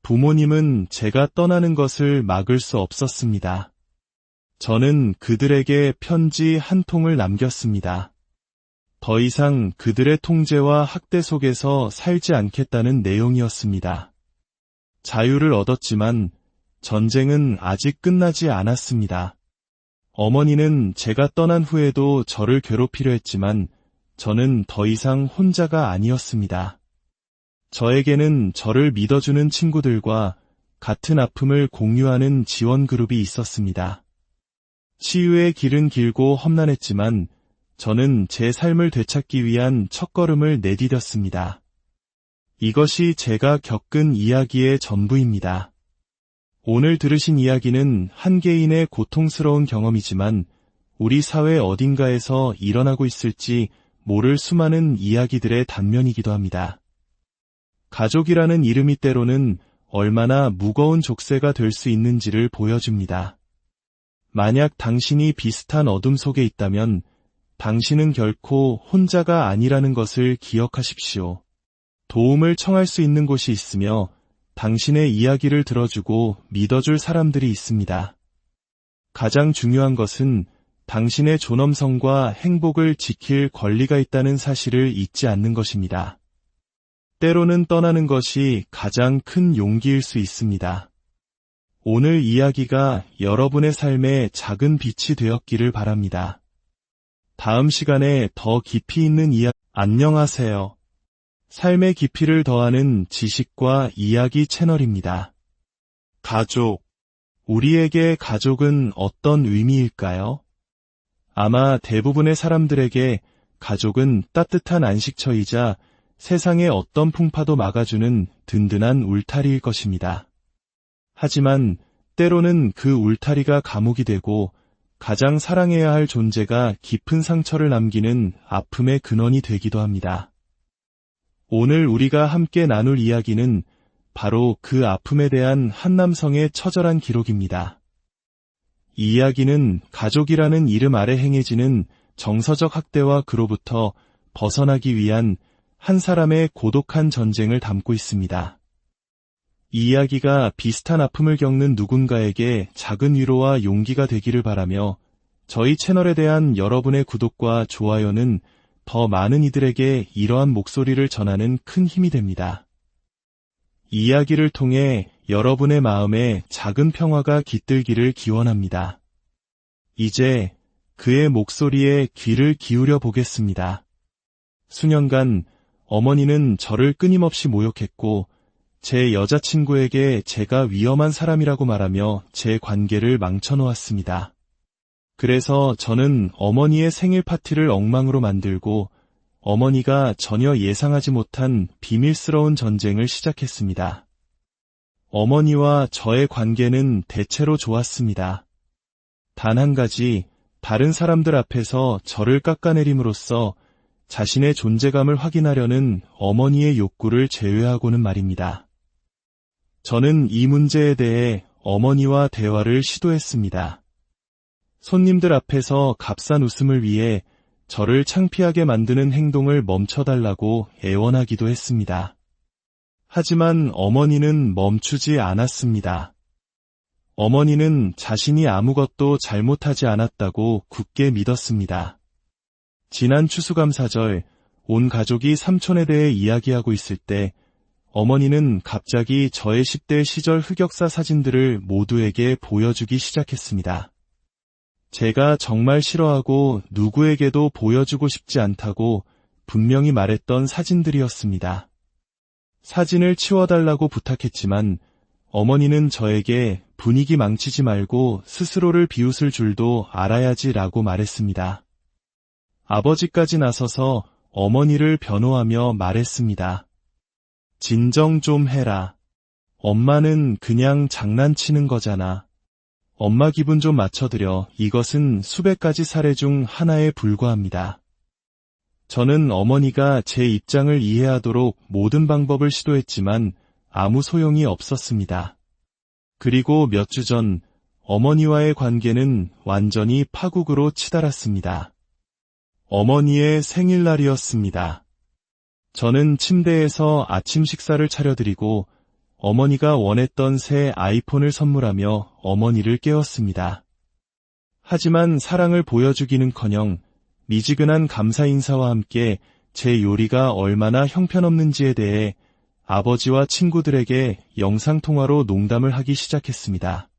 부모님은 제가 떠나는 것을 막을 수 없었습니다. 저는 그들에게 편지 한 통을 남겼습니다. 더 이상 그들의 통제와 학대 속에서 살지 않겠다는 내용이었습니다. 자유를 얻었지만 전쟁은 아직 끝나지 않았습니다. 어머니는 제가 떠난 후에도 저를 괴롭히려 했지만 저는 더 이상 혼자가 아니었습니다. 저에게는 저를 믿어주는 친구들과 같은 아픔을 공유하는 지원 그룹이 있었습니다. 치유의 길은 길고 험난했지만 저는 제 삶을 되찾기 위한 첫걸음을 내디뎠습니다. 이것이 제가 겪은 이야기의 전부입니다. 오늘 들으신 이야기는 한 개인의 고통스러운 경험이지만 우리 사회 어딘가에서 일어나고 있을지 모를 수많은 이야기들의 단면이기도 합니다. 가족이라는 이름이 때로는 얼마나 무거운 족쇄가 될 수 있는지를 보여줍니다. 만약 당신이 비슷한 어둠 속에 있다면 당신은 결코 혼자가 아니라는 것을 기억하십시오. 도움을 청할 수 있는 곳이 있으며 당신의 이야기를 들어주고 믿어줄 사람들이 있습니다. 가장 중요한 것은 당신의 존엄성과 행복을 지킬 권리가 있다는 사실을 잊지 않는 것입니다. 때로는 떠나는 것이 가장 큰 용기일 수 있습니다. 오늘 이야기가 여러분의 삶에 작은 빛이 되었기를 바랍니다. 다음 시간에 더 깊이 있는 이야기 안녕하세요. 삶의 깊이를 더하는 지식과 이야기 채널입니다. 가족. 우리에게 가족은 어떤 의미일까요? 아마 대부분의 사람들에게 가족은 따뜻한 안식처이자 세상의 어떤 풍파도 막아주는 든든한 울타리일 것입니다. 하지만 때로는 그 울타리가 감옥이 되고 가장 사랑해야 할 존재가 깊은 상처를 남기는 아픔의 근원이 되기도 합니다. 오늘 우리가 함께 나눌 이야기는 바로 그 아픔에 대한 한 남성의 처절한 기록입니다. 이 이야기는 가족이라는 이름 아래 행해지는 정서적 학대와 그로부터 벗어나기 위한 한 사람의 고독한 전쟁을 담고 있습니다. 이 이야기가 비슷한 아픔을 겪는 누군가에게 작은 위로와 용기가 되기를 바라며 저희 채널에 대한 여러분의 구독과 좋아요는 더 많은 이들에게 이러한 목소리를 전하는 큰 힘이 됩니다. 이 이야기를 통해 여러분의 마음에 작은 평화가 깃들기를 기원합니다. 이제 그의 목소리에 귀를 기울여 보겠습니다. 수년간 어머니는 저를 끊임없이 모욕했고 제 여자친구에게 제가 위험한 사람이라고 말하며 제 관계를 망쳐놓았습니다. 그래서 저는 어머니의 생일 파티를 엉망으로 만들고 어머니가 전혀 예상하지 못한 비밀스러운 전쟁을 시작했습니다. 어머니와 저의 관계는 대체로 좋았습니다. 단 한 가지, 다른 사람들 앞에서 저를 깎아내림으로써 자신의 존재감을 확인하려는 어머니의 욕구를 제외하고는 말입니다. 저는 이 문제에 대해 어머니와 대화를 시도했습니다. 손님들 앞에서 값싼 웃음을 위해 저를 창피하게 만드는 행동을 멈춰달라고 애원하기도 했습니다. 하지만 어머니는 멈추지 않았습니다. 어머니는 자신이 아무것도 잘못하지 않았다고 굳게 믿었습니다. 지난 추수감사절, 온 가족이 삼촌에 대해 이야기하고 있을 때 어머니는 갑자기 저의 10대 시절 흑역사 사진들을 모두에게 보여주기 시작했습니다. 제가 정말 싫어하고 누구에게도 보여주고 싶지 않다고 분명히 말했던 사진들이었습니다. 사진을 치워달라고 부탁했지만 어머니는 저에게 분위기 망치지 말고 스스로를 비웃을 줄도 알아야지라고 말했습니다. 아버지까지 나서서 어머니를 변호하며 말했습니다. 진정 좀 해라. 엄마는 그냥 장난치는 거잖아. 엄마 기분 좀 맞춰드려. 이것은 수백 가지 사례 중 하나에 불과합니다. 저는 어머니가 제 입장을 이해하도록 모든 방법을 시도했지만 아무 소용이 없었습니다. 그리고 몇 주 전 어머니와의 관계는 완전히 파국으로 치달았습니다. 어머니의 생일날이었습니다. 저는 침대에서 아침 식사를 차려드리고 어머니가 원했던 새 아이폰을 선물하며 어머니를 깨웠습니다. 하지만 사랑을 보여주기는커녕 미지근한 감사 인사와 함께 제 요리가 얼마나 형편없는지에 대해 아버지와 친구들에게 영상통화로 농담을 하기 시작했습니다.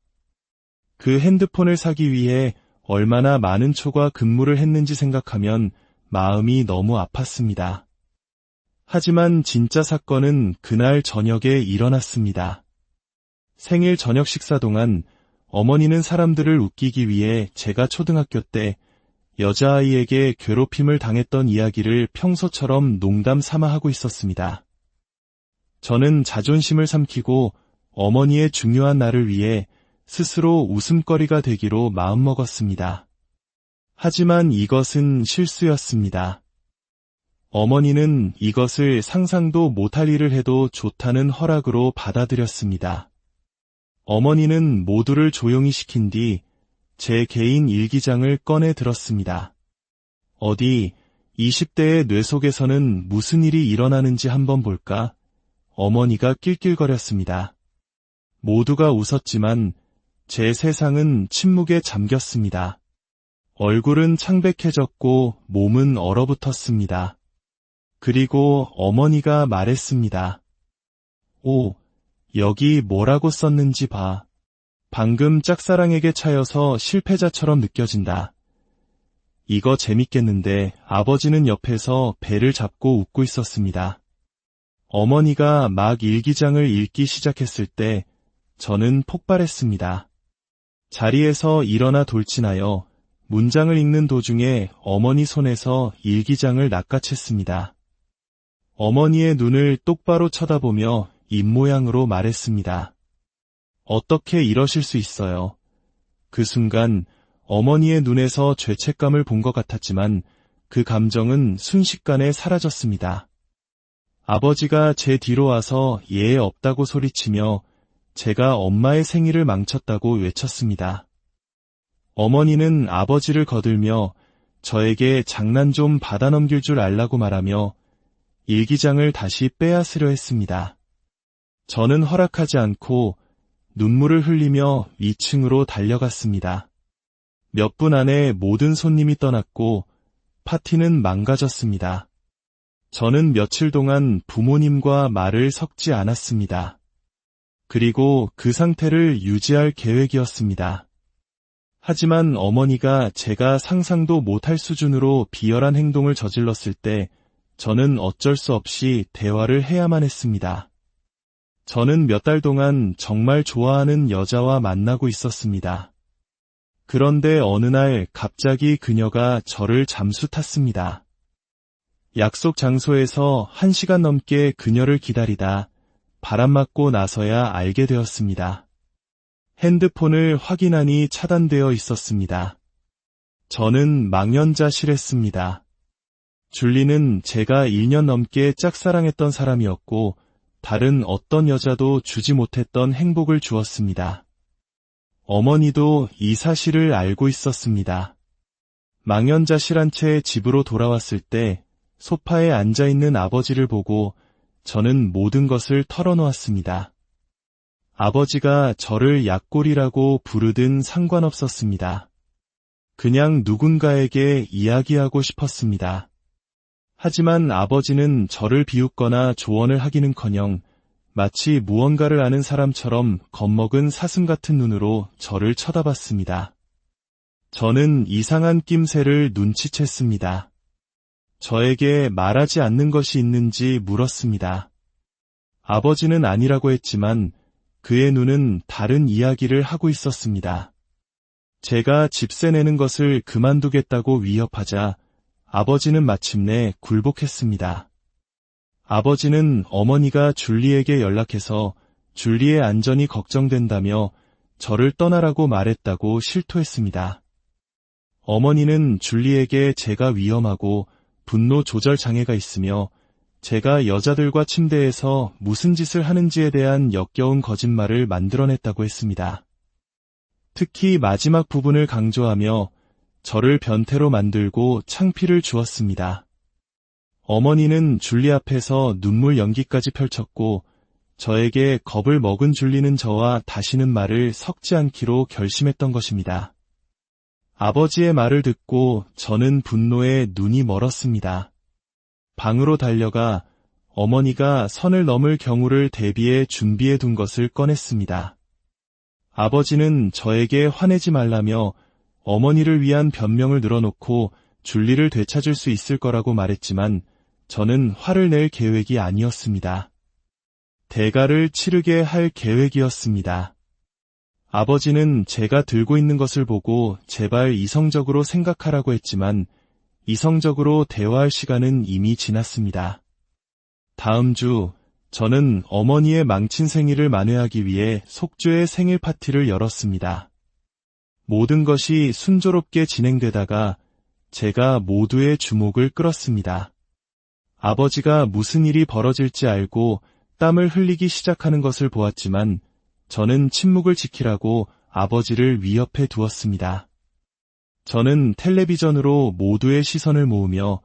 그 핸드폰을 사기 위해 얼마나 많은 초과 근무를 했는지 생각하면 마음이 너무 아팠습니다. 하지만 진짜 사건은 그날 저녁에 일어났습니다. 생일 저녁 식사 동안 어머니는 사람들을 웃기기 위해 제가 초등학교 때 여자아이에게 괴롭힘을 당했던 이야기를 평소처럼 농담 삼아 하고 있었습니다. 저는 자존심을 삼키고 어머니의 중요한 날을 위해 스스로 웃음거리가 되기로 마음먹었습니다. 하지만 이것은 실수였습니다. 어머니는 이것을 상상도 못할 일을 해도 좋다는 허락으로 받아들였습니다. 어머니는 모두를 조용히 시킨 뒤 제 개인 일기장을 꺼내 들었습니다. 어디 20대의 뇌 속에서는 무슨 일이 일어나는지 한번 볼까? 어머니가 낄낄거렸습니다. 모두가 웃었지만 제 세상은 침묵에 잠겼습니다. 얼굴은 창백해졌고 몸은 얼어붙었습니다. 그리고 어머니가 말했습니다. 오, 여기 뭐라고 썼는지 봐. 방금 짝사랑에게 차여서 실패자처럼 느껴진다. 이거 재밌겠는데 아버지는 옆에서 배를 잡고 웃고 있었습니다. 어머니가 막 일기장을 읽기 시작했을 때 저는 폭발했습니다. 자리에서 일어나 돌진하여 문장을 읽는 도중에 어머니 손에서 일기장을 낚아챘습니다. 어머니의 눈을 똑바로 쳐다보며 입모양으로 말했습니다. 어떻게 이러실 수 있어요? 그 순간 어머니의 눈에서 죄책감을 본 것 같았지만 그 감정은 순식간에 사라졌습니다. 아버지가 제 뒤로 와서 예에 없다고 소리치며 제가 엄마의 생일을 망쳤다고 외쳤습니다. 어머니는 아버지를 거들며 저에게 장난 좀 받아넘길 줄 알라고 말하며 일기장을 다시 빼앗으려 했습니다. 저는 허락하지 않고 눈물을 흘리며 위층으로 달려갔습니다. 몇 분 안에 모든 손님이 떠났고 파티는 망가졌습니다. 저는 며칠 동안 부모님과 말을 섞지 않았습니다. 그리고 그 상태를 유지할 계획이었습니다. 하지만 어머니가 제가 상상도 못할 수준으로 비열한 행동을 저질렀을 때 저는 어쩔 수 없이 대화를 해야만 했습니다. 저는 몇 달 동안 정말 좋아하는 여자와 만나고 있었습니다. 그런데 어느 날 갑자기 그녀가 저를 잠수 탔습니다. 약속 장소에서 1시간 넘게 그녀를 기다리다 바람 맞고 나서야 알게 되었습니다. 핸드폰을 확인하니 차단되어 있었습니다. 저는 망연자실했습니다. 줄리는 제가 1년 넘게 짝사랑했던 사람이었고 다른 어떤 여자도 주지 못했던 행복을 주었습니다. 어머니도 이 사실을 알고 있었습니다. 망연자실한 채 집으로 돌아왔을 때 소파에 앉아있는 아버지를 보고 저는 모든 것을 털어놓았습니다. 아버지가 저를 약골이라고 부르든 상관없었습니다. 그냥 누군가에게 이야기하고 싶었습니다. 하지만 아버지는 저를 비웃거나 조언을 하기는커녕 마치 무언가를 아는 사람처럼 겁먹은 사슴 같은 눈으로 저를 쳐다봤습니다. 저는 이상한 낌새를 눈치챘습니다. 저에게 말하지 않는 것이 있는지 물었습니다. 아버지는 아니라고 했지만 그의 눈은 다른 이야기를 하고 있었습니다. 제가 집세 내는 것을 그만두겠다고 위협하자 아버지는 마침내 굴복했습니다. 아버지는 어머니가 줄리에게 연락해서 줄리의 안전이 걱정된다며 저를 떠나라고 말했다고 실토했습니다. 어머니는 줄리에게 제가 위험하고 분노 조절 장애가 있으며 제가 여자들과 침대에서 무슨 짓을 하는지에 대한 역겨운 거짓말을 만들어냈다고 했습니다. 특히 마지막 부분을 강조하며 저를 변태로 만들고 창피를 주었습니다. 어머니는 줄리 앞에서 눈물 연기까지 펼쳤고 저에게 겁을 먹은 줄리는 저와 다시는 말을 섞지 않기로 결심했던 것입니다. 아버지의 말을 듣고 저는 분노에 눈이 멀었습니다. 방으로 달려가 어머니가 선을 넘을 경우를 대비해 준비해 둔 것을 꺼냈습니다. 아버지는 저에게 화내지 말라며 어머니를 위한 변명을 늘어놓고 줄리를 되찾을 수 있을 거라고 말했지만 저는 화를 낼 계획이 아니었습니다. 대가를 치르게 할 계획이었습니다. 아버지는 제가 들고 있는 것을 보고 제발 이성적으로 생각하라고 했지만 이성적으로 대화할 시간은 이미 지났습니다. 다음 주 저는 어머니의 망친 생일을 만회하기 위해 속죄의 생일 파티를 열었습니다. 모든 것이 순조롭게 진행되다가 제가 모두의 주목을 끌었습니다. 아버지가 무슨 일이 벌어질지 알고 땀을 흘리기 시작하는 것을 보았지만 저는 침묵을 지키라고 아버지를 위협해 두었습니다. 저는 텔레비전으로 모두의 시선을 모으며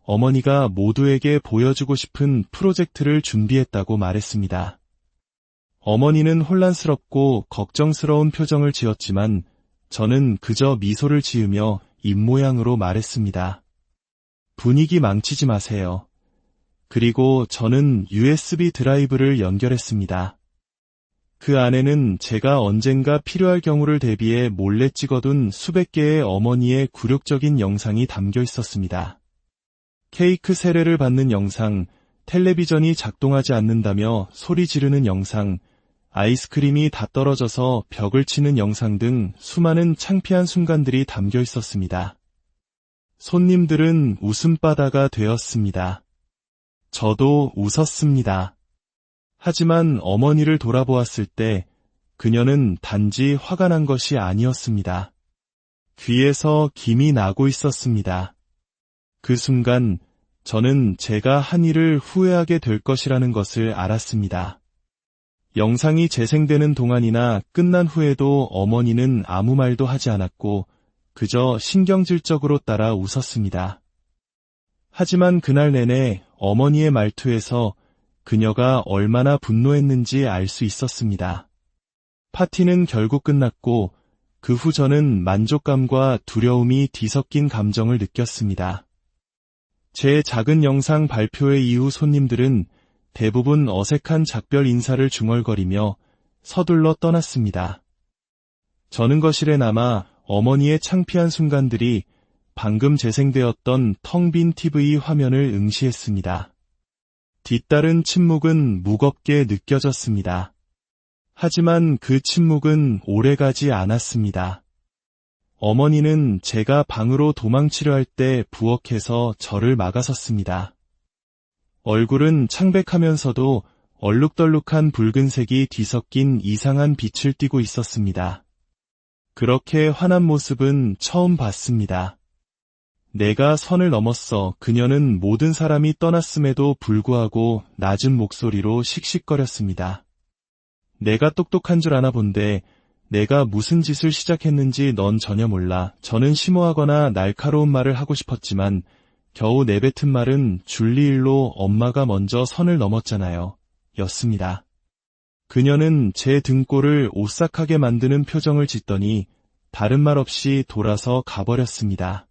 어머니가 모두에게 보여주고 싶은 프로젝트를 준비했다고 말했습니다. 어머니는 혼란스럽고 걱정스러운 표정을 지었지만 저는 그저 미소를 지으며 입모양으로 말했습니다. 분위기 망치지 마세요. 그리고 저는 USB 드라이브를 연결했습니다. 그 안에는 제가 언젠가 필요할 경우를 대비해 몰래 찍어둔 수백 개의 어머니의 굴욕적인 영상이 담겨 있었습니다. 케이크 세례를 받는 영상, 텔레비전이 작동하지 않는다며 소리 지르는 영상, 아이스크림이 다 떨어져서 벽을 치는 영상 등 수많은 창피한 순간들이 담겨 있었습니다. 손님들은 웃음바다가 되었습니다. 저도 웃었습니다. 하지만 어머니를 돌아보았을 때 그녀는 단지 화가 난 것이 아니었습니다. 귀에서 김이 나고 있었습니다. 그 순간 저는 제가 한 일을 후회하게 될 것이라는 것을 알았습니다. 영상이 재생되는 동안이나 끝난 후에도 어머니는 아무 말도 하지 않았고 그저 신경질적으로 따라 웃었습니다. 하지만 그날 내내 어머니의 말투에서 그녀가 얼마나 분노했는지 알 수 있었습니다. 파티는 결국 끝났고 그 후 저는 만족감과 두려움이 뒤섞인 감정을 느꼈습니다. 제 작은 영상 발표회 이후 손님들은 대부분 어색한 작별 인사를 중얼거리며 서둘러 떠났습니다. 저는 거실에 남아 어머니의 창피한 순간들이 방금 재생되었던 텅 빈 TV 화면을 응시했습니다. 뒤따른 침묵은 무겁게 느껴졌습니다. 하지만 그 침묵은 오래가지 않았습니다. 어머니는 제가 방으로 도망치려 할 때 부엌에서 저를 막아섰습니다. 얼굴은 창백하면서도 얼룩덜룩한 붉은색이 뒤섞인 이상한 빛을 띠고 있었습니다. 그렇게 환한 모습은 처음 봤습니다. 내가 선을 넘었어. 그녀는 모든 사람이 떠났음에도 불구하고 낮은 목소리로 씩씩거렸습니다. 내가 똑똑한 줄 아나 본데 내가 무슨 짓을 시작했는지 넌 전혀 몰라. 저는 심오하거나 날카로운 말을 하고 싶었지만 겨우 내뱉은 말은 줄리 일로 엄마가 먼저 선을 넘었잖아요. 였습니다. 그녀는 제 등골을 오싹하게 만드는 표정을 짓더니 다른 말 없이 돌아서 가버렸습니다.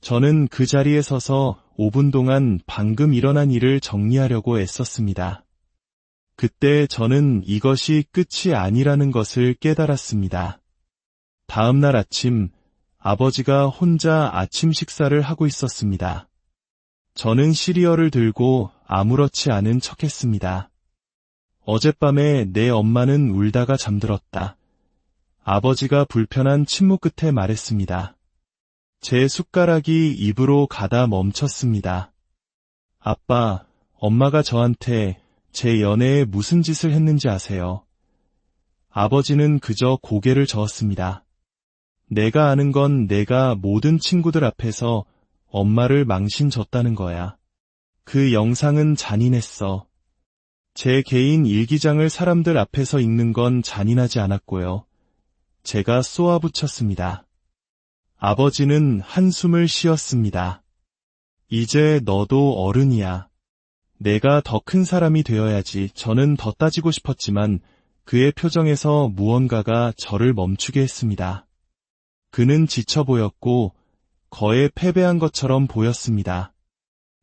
저는 그 자리에 서서 5분 동안 방금 일어난 일을 정리하려고 애썼습니다. 그때 저는 이것이 끝이 아니라는 것을 깨달았습니다. 다음 날 아침, 아버지가 혼자 아침 식사를 하고 있었습니다. 저는 시리얼을 들고 아무렇지 않은 척했습니다. 어젯밤에 내 엄마는 울다가 잠들었다. 아버지가 불편한 침묵 끝에 말했습니다. 제 숟가락이 입으로 가다 멈췄습니다. 아빠, 엄마가 저한테 제 연애에 무슨 짓을 했는지 아세요? 아버지는 그저 고개를 저었습니다. 내가 아는 건 내가 모든 친구들 앞에서 엄마를 망신줬다는 거야. 그 영상은 잔인했어. 제 개인 일기장을 사람들 앞에서 읽는 건 잔인하지 않았고요. 제가 쏘아붙였습니다. 아버지는 한숨을 쉬었습니다. 이제 너도 어른이야. 내가 더 큰 사람이 되어야지. 저는 더 따지고 싶었지만 그의 표정에서 무언가가 저를 멈추게 했습니다. 그는 지쳐 보였고 거의 패배한 것처럼 보였습니다.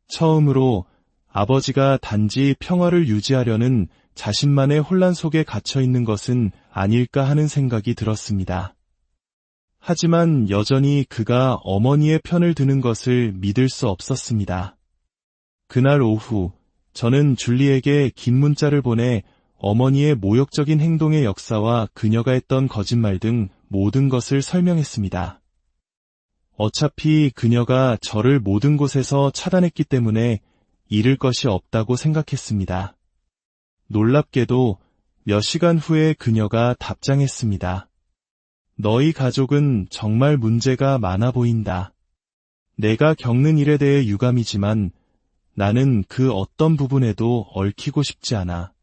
처음으로 아버지가 단지 평화를 유지하려는 자신만의 혼란 속에 갇혀 있는 것은 아닐까 하는 생각이 들었습니다. 하지만 여전히 그가 어머니의 편을 드는 것을 믿을 수 없었습니다. 그날 오후 저는 줄리에게 긴 문자를 보내 어머니의 모욕적인 행동의 역사와 그녀가 했던 거짓말 등 모든 것을 설명했습니다. 어차피 그녀가 저를 모든 곳에서 차단했기 때문에 잃을 것이 없다고 생각했습니다. 놀랍게도 몇 시간 후에 그녀가 답장했습니다. 너희 가족은 정말 문제가 많아 보인다. 내가 겪는 일에 대해 유감이지만 나는 그 어떤 부분에도 얽히고 싶지 않아.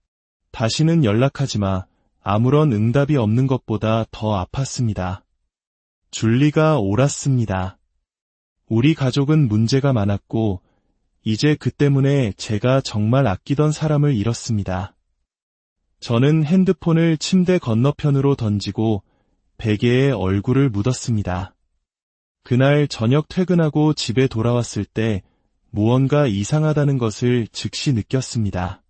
다시는 연락하지 마. 아무런 응답이 없는 것보다 더 아팠습니다. 줄리가 옳았습니다. 우리 가족은 문제가 많았고 이제 그 때문에 제가 정말 아끼던 사람을 잃었습니다. 저는 핸드폰을 침대 건너편으로 던지고 베개에 얼굴을 묻었습니다. 그날 저녁 퇴근하고 집에 돌아왔을 때 무언가 이상하다는 것을 즉시 느꼈습니다.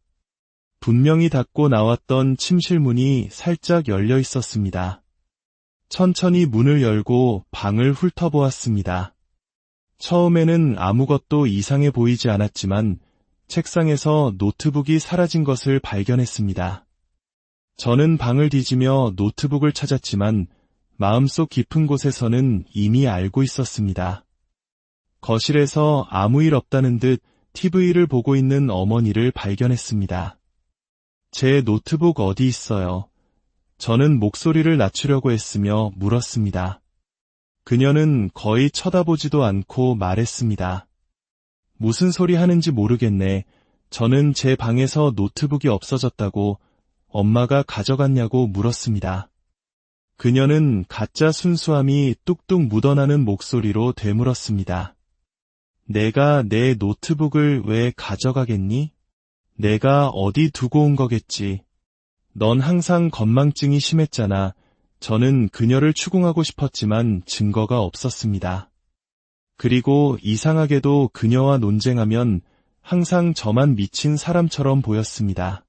분명히 닫고 나왔던 침실 문이 살짝 열려 있었습니다. 천천히 문을 열고 방을 훑어보았습니다. 처음에는 아무것도 이상해 보이지 않았지만 책상에서 노트북이 사라진 것을 발견했습니다. 저는 방을 뒤지며 노트북을 찾았지만 마음속 깊은 곳에서는 이미 알고 있었습니다. 거실에서 아무 일 없다는 듯 TV를 보고 있는 어머니를 발견했습니다. 제 노트북 어디 있어요? 저는 목소리를 낮추려고 했으며 물었습니다. 그녀는 거의 쳐다보지도 않고 말했습니다. 무슨 소리 하는지 모르겠네. 저는 제 방에서 노트북이 없어졌다고 엄마가 가져갔냐고 물었습니다. 그녀는 가짜 순수함이 뚝뚝 묻어나는 목소리로 되물었습니다. 내가 내 노트북을 왜 가져가겠니? 내가 어디 두고 온 거겠지. 넌 항상 건망증이 심했잖아. 저는 그녀를 추궁하고 싶었지만 증거가 없었습니다. 그리고 이상하게도 그녀와 논쟁하면 항상 저만 미친 사람처럼 보였습니다.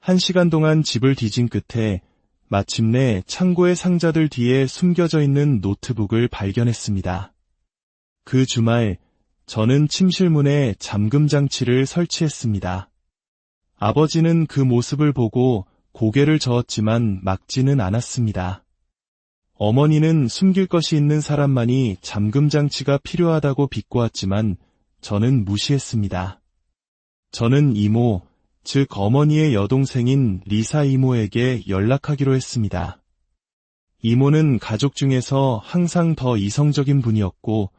1시간 동안 집을 뒤진 끝에 마침내 창고의 상자들 뒤에 숨겨져 있는 노트북을 발견했습니다. 그 주말 저는 침실문에 잠금 장치를 설치했습니다. 아버지는 그 모습을 보고 고개를 저었지만 막지는 않았습니다. 어머니는 숨길 것이 있는 사람만이 잠금 장치가 필요하다고 비꼬았지만 저는 무시했습니다. 저는 이모, 즉 어머니의 여동생인 리사 이모에게 연락하기로 했습니다. 이모는 가족 중에서 항상 더 이성적인 분이었고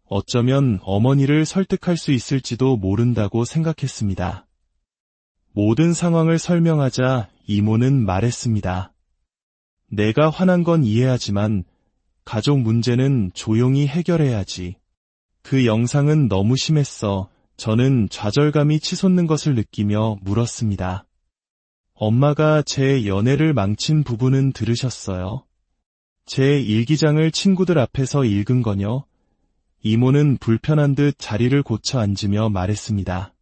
어쩌면 어머니를 설득할 수 있을지도 모른다고 생각했습니다. 모든 상황을 설명하자 이모는 말했습니다. 내가 화난 건 이해하지만 가족 문제는 조용히 해결해야지. 그 영상은 너무 심했어. 저는 좌절감이 치솟는 것을 느끼며 물었습니다. 엄마가 제 연애를 망친 부분은 들으셨어요? 제 일기장을 친구들 앞에서 읽은 거요? 이모는 불편한 듯 자리를 고쳐 앉으며 말했습니다.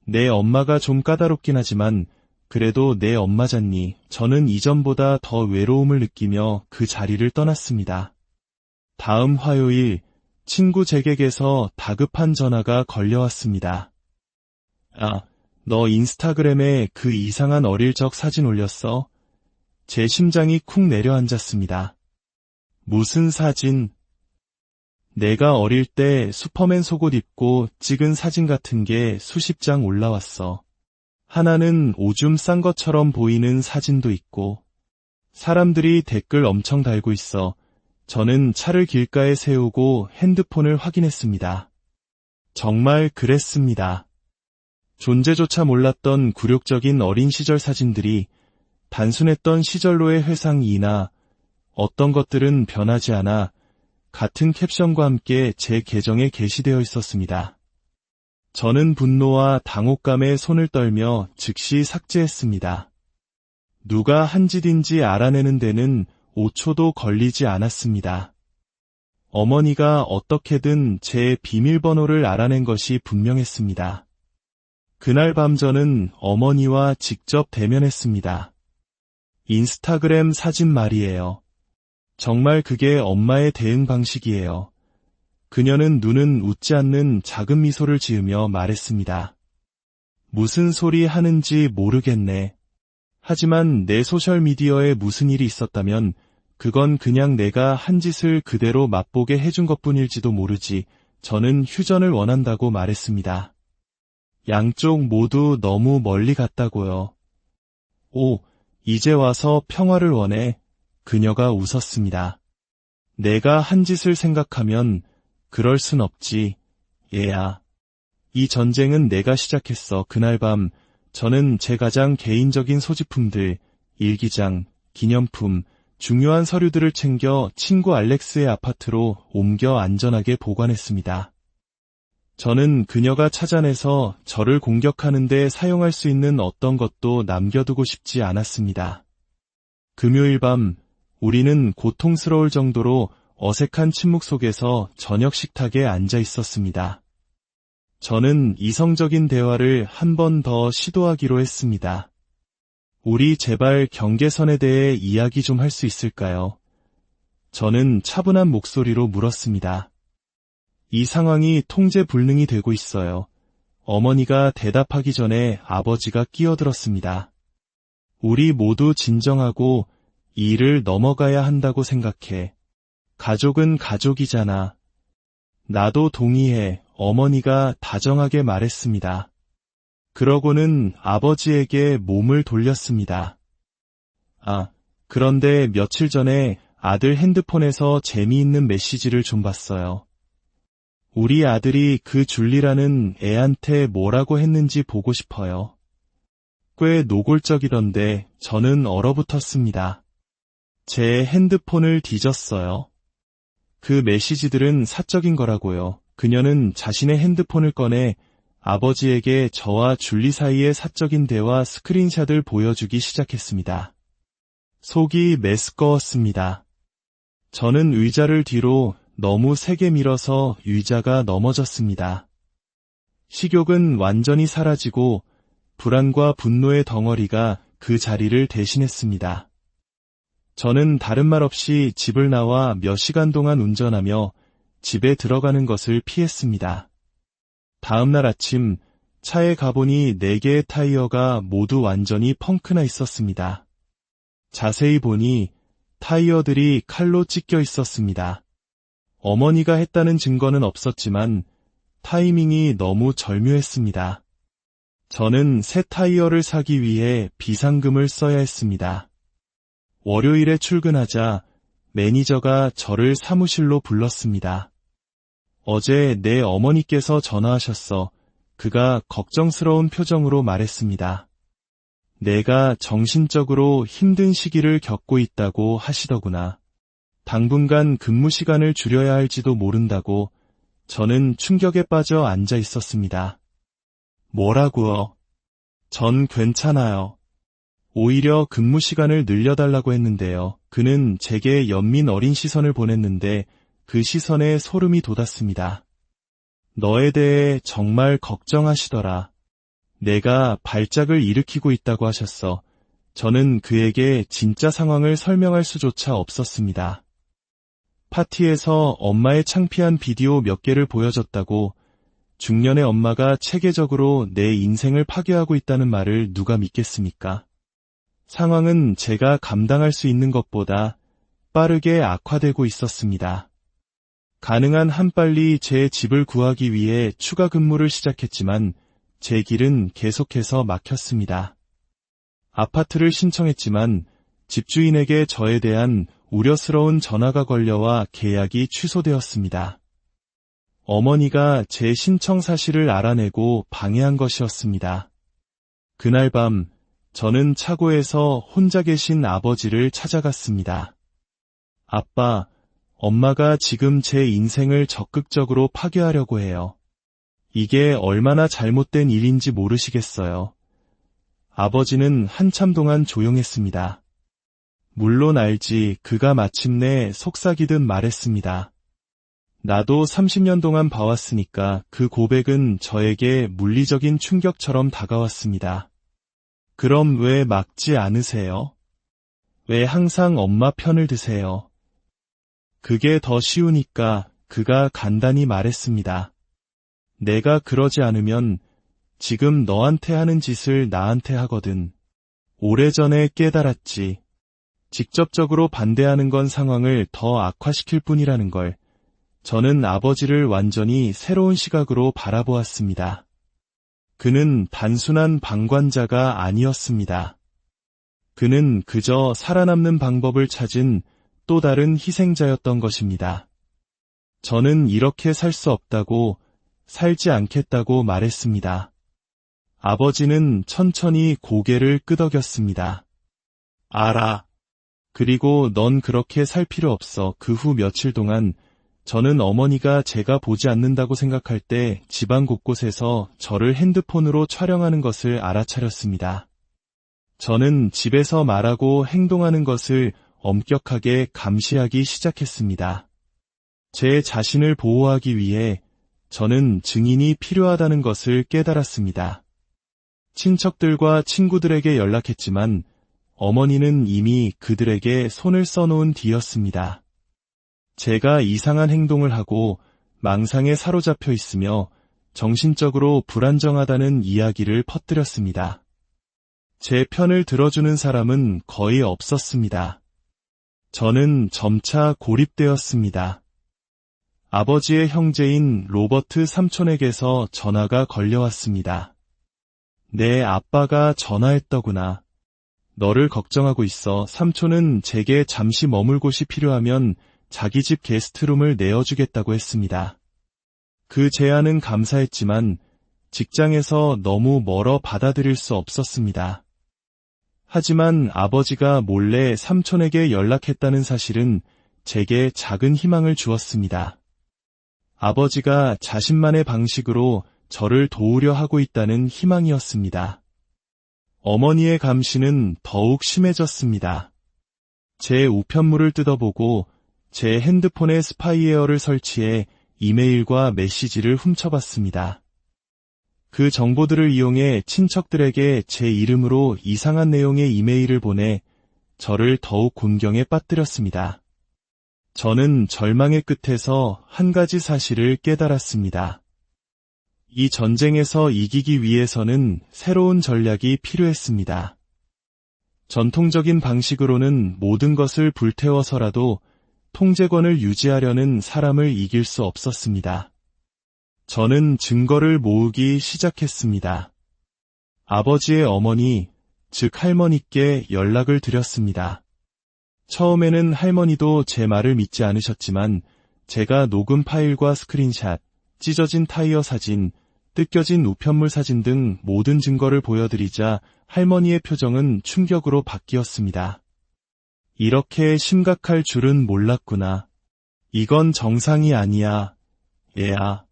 내 엄마가 좀 까다롭긴 하지만 그래도 내 엄마잖니. 저는 이전보다 더 외로움을 느끼며 그 자리를 떠났습니다. 다음 화요일 친구 잭에게서 다급한 전화가 걸려왔습니다. 아, 너 인스타그램에 그 이상한 어릴 적 사진 올렸어? 제 심장이 쿵 내려앉았습니다. 무슨 사진? 내가 어릴 때 슈퍼맨 속옷 입고 찍은 사진 같은 게 수십 장 올라왔어. 하나는 오줌 싼 것처럼 보이는 사진도 있고 사람들이 댓글 엄청 달고 있어. 저는 차를 길가에 세우고 핸드폰을 확인했습니다. 정말 그랬습니다. 존재조차 몰랐던 굴욕적인 어린 시절 사진들이 단순했던 시절로의 회상이나 어떤 것들은 변하지 않아 같은 캡션과 함께 제 계정에 게시되어 있었습니다. 저는 분노와 당혹감에 손을 떨며 즉시 삭제했습니다. 누가 한 짓인지 알아내는 데는 5초도 걸리지 않았습니다. 어머니가 어떻게든 제 비밀번호를 알아낸 것이 분명했습니다. 그날 밤 저는 어머니와 직접 대면했습니다. 인스타그램 사진 말이에요. 정말 그게 엄마의 대응 방식이에요. 그녀는 눈은 웃지 않는 작은 미소를 지으며 말했습니다. 무슨 소리 하는지 모르겠네. 하지만 내 소셜미디어에 무슨 일이 있었다면 그건 그냥 내가 한 짓을 그대로 맛보게 해준 것뿐일지도 모르지. 저는 휴전을 원한다고 말했습니다. 양쪽 모두 너무 멀리 갔다고요. 오, 이제 와서 평화를 원해. 그녀가 웃었습니다. 내가 한 짓을 생각하면 그럴 순 없지. 얘야. 이 전쟁은 내가 시작했어. 그날 밤 저는 제 가장 개인적인 소지품들, 일기장, 기념품, 중요한 서류들을 챙겨 친구 알렉스의 아파트로 옮겨 안전하게 보관했습니다. 저는 그녀가 찾아내서 저를 공격하는 데 사용할 수 있는 어떤 것도 남겨두고 싶지 않았습니다. 금요일 밤 우리는 고통스러울 정도로 어색한 침묵 속에서 저녁 식탁에 앉아 있었습니다. 저는 이성적인 대화를 한 번 더 시도하기로 했습니다. 우리 제발 경계선에 대해 이야기 좀 할 수 있을까요? 저는 차분한 목소리로 물었습니다. 이 상황이 통제 불능이 되고 있어요. 어머니가 대답하기 전에 아버지가 끼어들었습니다. 우리 모두 진정하고 이 일을 넘어가야 한다고 생각해. 가족은 가족이잖아. 나도 동의해. 어머니가 다정하게 말했습니다. 그러고는 아버지에게 몸을 돌렸습니다. 아, 그런데 며칠 전에 아들 핸드폰에서 재미있는 메시지를 좀 봤어요. 우리 아들이 그 줄리라는 애한테 뭐라고 했는지 보고 싶어요. 꽤 노골적이던데 저는 얼어붙었습니다. 제 핸드폰을 뒤졌어요. 그 메시지들은 사적인 거라고요. 그녀는 자신의 핸드폰을 꺼내 아버지에게 저와 줄리 사이의 사적인 대화 스크린샷을 보여주기 시작했습니다. 속이 메스꺼웠습니다. 저는 의자를 뒤로 너무 세게 밀어서 의자가 넘어졌습니다. 식욕은 완전히 사라지고 불안과 분노의 덩어리가 그 자리를 대신했습니다. 저는 다른 말 없이 집을 나와 몇 시간 동안 운전하며 집에 들어가는 것을 피했습니다. 다음 날 아침 차에 가보니 4개의 타이어가 모두 완전히 펑크나 있었습니다. 자세히 보니 타이어들이 칼로 찢겨 있었습니다. 어머니가 했다는 증거는 없었지만 타이밍이 너무 절묘했습니다. 저는 새 타이어를 사기 위해 비상금을 써야 했습니다. 월요일에 출근하자 매니저가 저를 사무실로 불렀습니다. 어제 내 어머니께서 전화하셨어. 그가 걱정스러운 표정으로 말했습니다. 내가 정신적으로 힘든 시기를 겪고 있다고 하시더구나. 당분간 근무 시간을 줄여야 할지도 모른다고. 저는 충격에 빠져 앉아 있었습니다. 뭐라고요? 전 괜찮아요. 오히려 근무 시간을 늘려달라고 했는데요. 그는 제게 연민 어린 시선을 보냈는데 그 시선에 소름이 돋았습니다. 너에 대해 정말 걱정하시더라. 내가 발작을 일으키고 있다고 하셨어. 저는 그에게 진짜 상황을 설명할 수조차 없었습니다. 파티에서 엄마의 창피한 비디오 몇 개를 보여줬다고, 중년의 엄마가 체계적으로 내 인생을 파괴하고 있다는 말을 누가 믿겠습니까? 상황은 제가 감당할 수 있는 것보다 빠르게 악화되고 있었습니다. 가능한 한 빨리 제 집을 구하기 위해 추가 근무를 시작했지만 제 길은 계속해서 막혔습니다. 아파트를 신청했지만 집주인에게 저에 대한 우려스러운 전화가 걸려와 계약이 취소되었습니다. 어머니가 제 신청 사실을 알아내고 방해한 것이었습니다. 그날 밤 저는 차고에서 혼자 계신 아버지를 찾아갔습니다. 아빠, 엄마가 지금 제 인생을 적극적으로 파괴하려고 해요. 이게 얼마나 잘못된 일인지 모르시겠어요. 아버지는 한참 동안 조용했습니다. 물론 알지. 그가 마침내 속삭이듯 말했습니다. 나도 30년 동안 봐왔으니까. 그 고백은 저에게 물리적인 충격처럼 다가왔습니다. 그럼 왜 막지 않으세요? 왜 항상 엄마 편을 드세요? 그게 더 쉬우니까. 그가 간단히 말했습니다. 내가 그러지 않으면 지금 너한테 하는 짓을 나한테 하거든. 오래전에 깨달았지. 직접적으로 반대하는 건 상황을 더 악화시킬 뿐이라는 걸. 저는 아버지를 완전히 새로운 시각으로 바라보았습니다. 그는 단순한 방관자가 아니었습니다. 그는 그저 살아남는 방법을 찾은 또 다른 희생자였던 것입니다. 저는 이렇게 살 수 없다고, 살지 않겠다고 말했습니다. 아버지는 천천히 고개를 끄덕였습니다. 알아. 그리고 넌 그렇게 살 필요 없어. 그 후 며칠 동안 저는 어머니가 제가 보지 않는다고 생각할 때 집안 곳곳에서 저를 핸드폰으로 촬영하는 것을 알아차렸습니다. 저는 집에서 말하고 행동하는 것을 엄격하게 감시하기 시작했습니다. 제 자신을 보호하기 위해 저는 증인이 필요하다는 것을 깨달았습니다. 친척들과 친구들에게 연락했지만 어머니는 이미 그들에게 손을 써놓은 뒤였습니다. 제가 이상한 행동을 하고 망상에 사로잡혀 있으며 정신적으로 불안정하다는 이야기를 퍼뜨렸습니다. 제 편을 들어주는 사람은 거의 없었습니다. 저는 점차 고립되었습니다. 아버지의 형제인 로버트 삼촌에게서 전화가 걸려왔습니다. 내 아빠가 전화했더구나. 너를 걱정하고 있어. 삼촌은 제게 잠시 머물 곳이 필요하면 자기 집 게스트룸을 내어주겠다고 했습니다. 그 제안은 감사했지만 직장에서 너무 멀어 받아들일 수 없었습니다. 하지만 아버지가 몰래 삼촌에게 연락했다는 사실은 제게 작은 희망을 주었습니다. 아버지가 자신만의 방식으로 저를 도우려 하고 있다는 희망이었습니다. 어머니의 감시는 더욱 심해졌습니다. 제 우편물을 뜯어보고 제 핸드폰에 스파이웨어를 설치해 이메일과 메시지를 훔쳐봤습니다. 그 정보들을 이용해 친척들에게 제 이름으로 이상한 내용의 이메일을 보내 저를 더욱 곤경에 빠뜨렸습니다. 저는 절망의 끝에서 한 가지 사실을 깨달았습니다. 이 전쟁에서 이기기 위해서는 새로운 전략이 필요했습니다. 전통적인 방식으로는 모든 것을 불태워서라도 통제권을 유지하려는 사람을 이길 수 없었습니다. 저는 증거를 모으기 시작했습니다. 아버지의 어머니, 즉 할머니께 연락을 드렸습니다. 처음에는 할머니도 제 말을 믿지 않으셨지만 제가 녹음 파일과 스크린샷, 찢어진 타이어 사진, 뜯겨진 우편물 사진 등 모든 증거를 보여드리자 할머니의 표정은 충격으로 바뀌었습니다. 이렇게 심각할 줄은 몰랐구나. 이건 정상이 아니야. 얘야.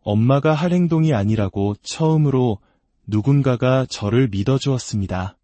엄마가 할 행동이 아니라고 처음으로 누군가가 저를 믿어주었습니다.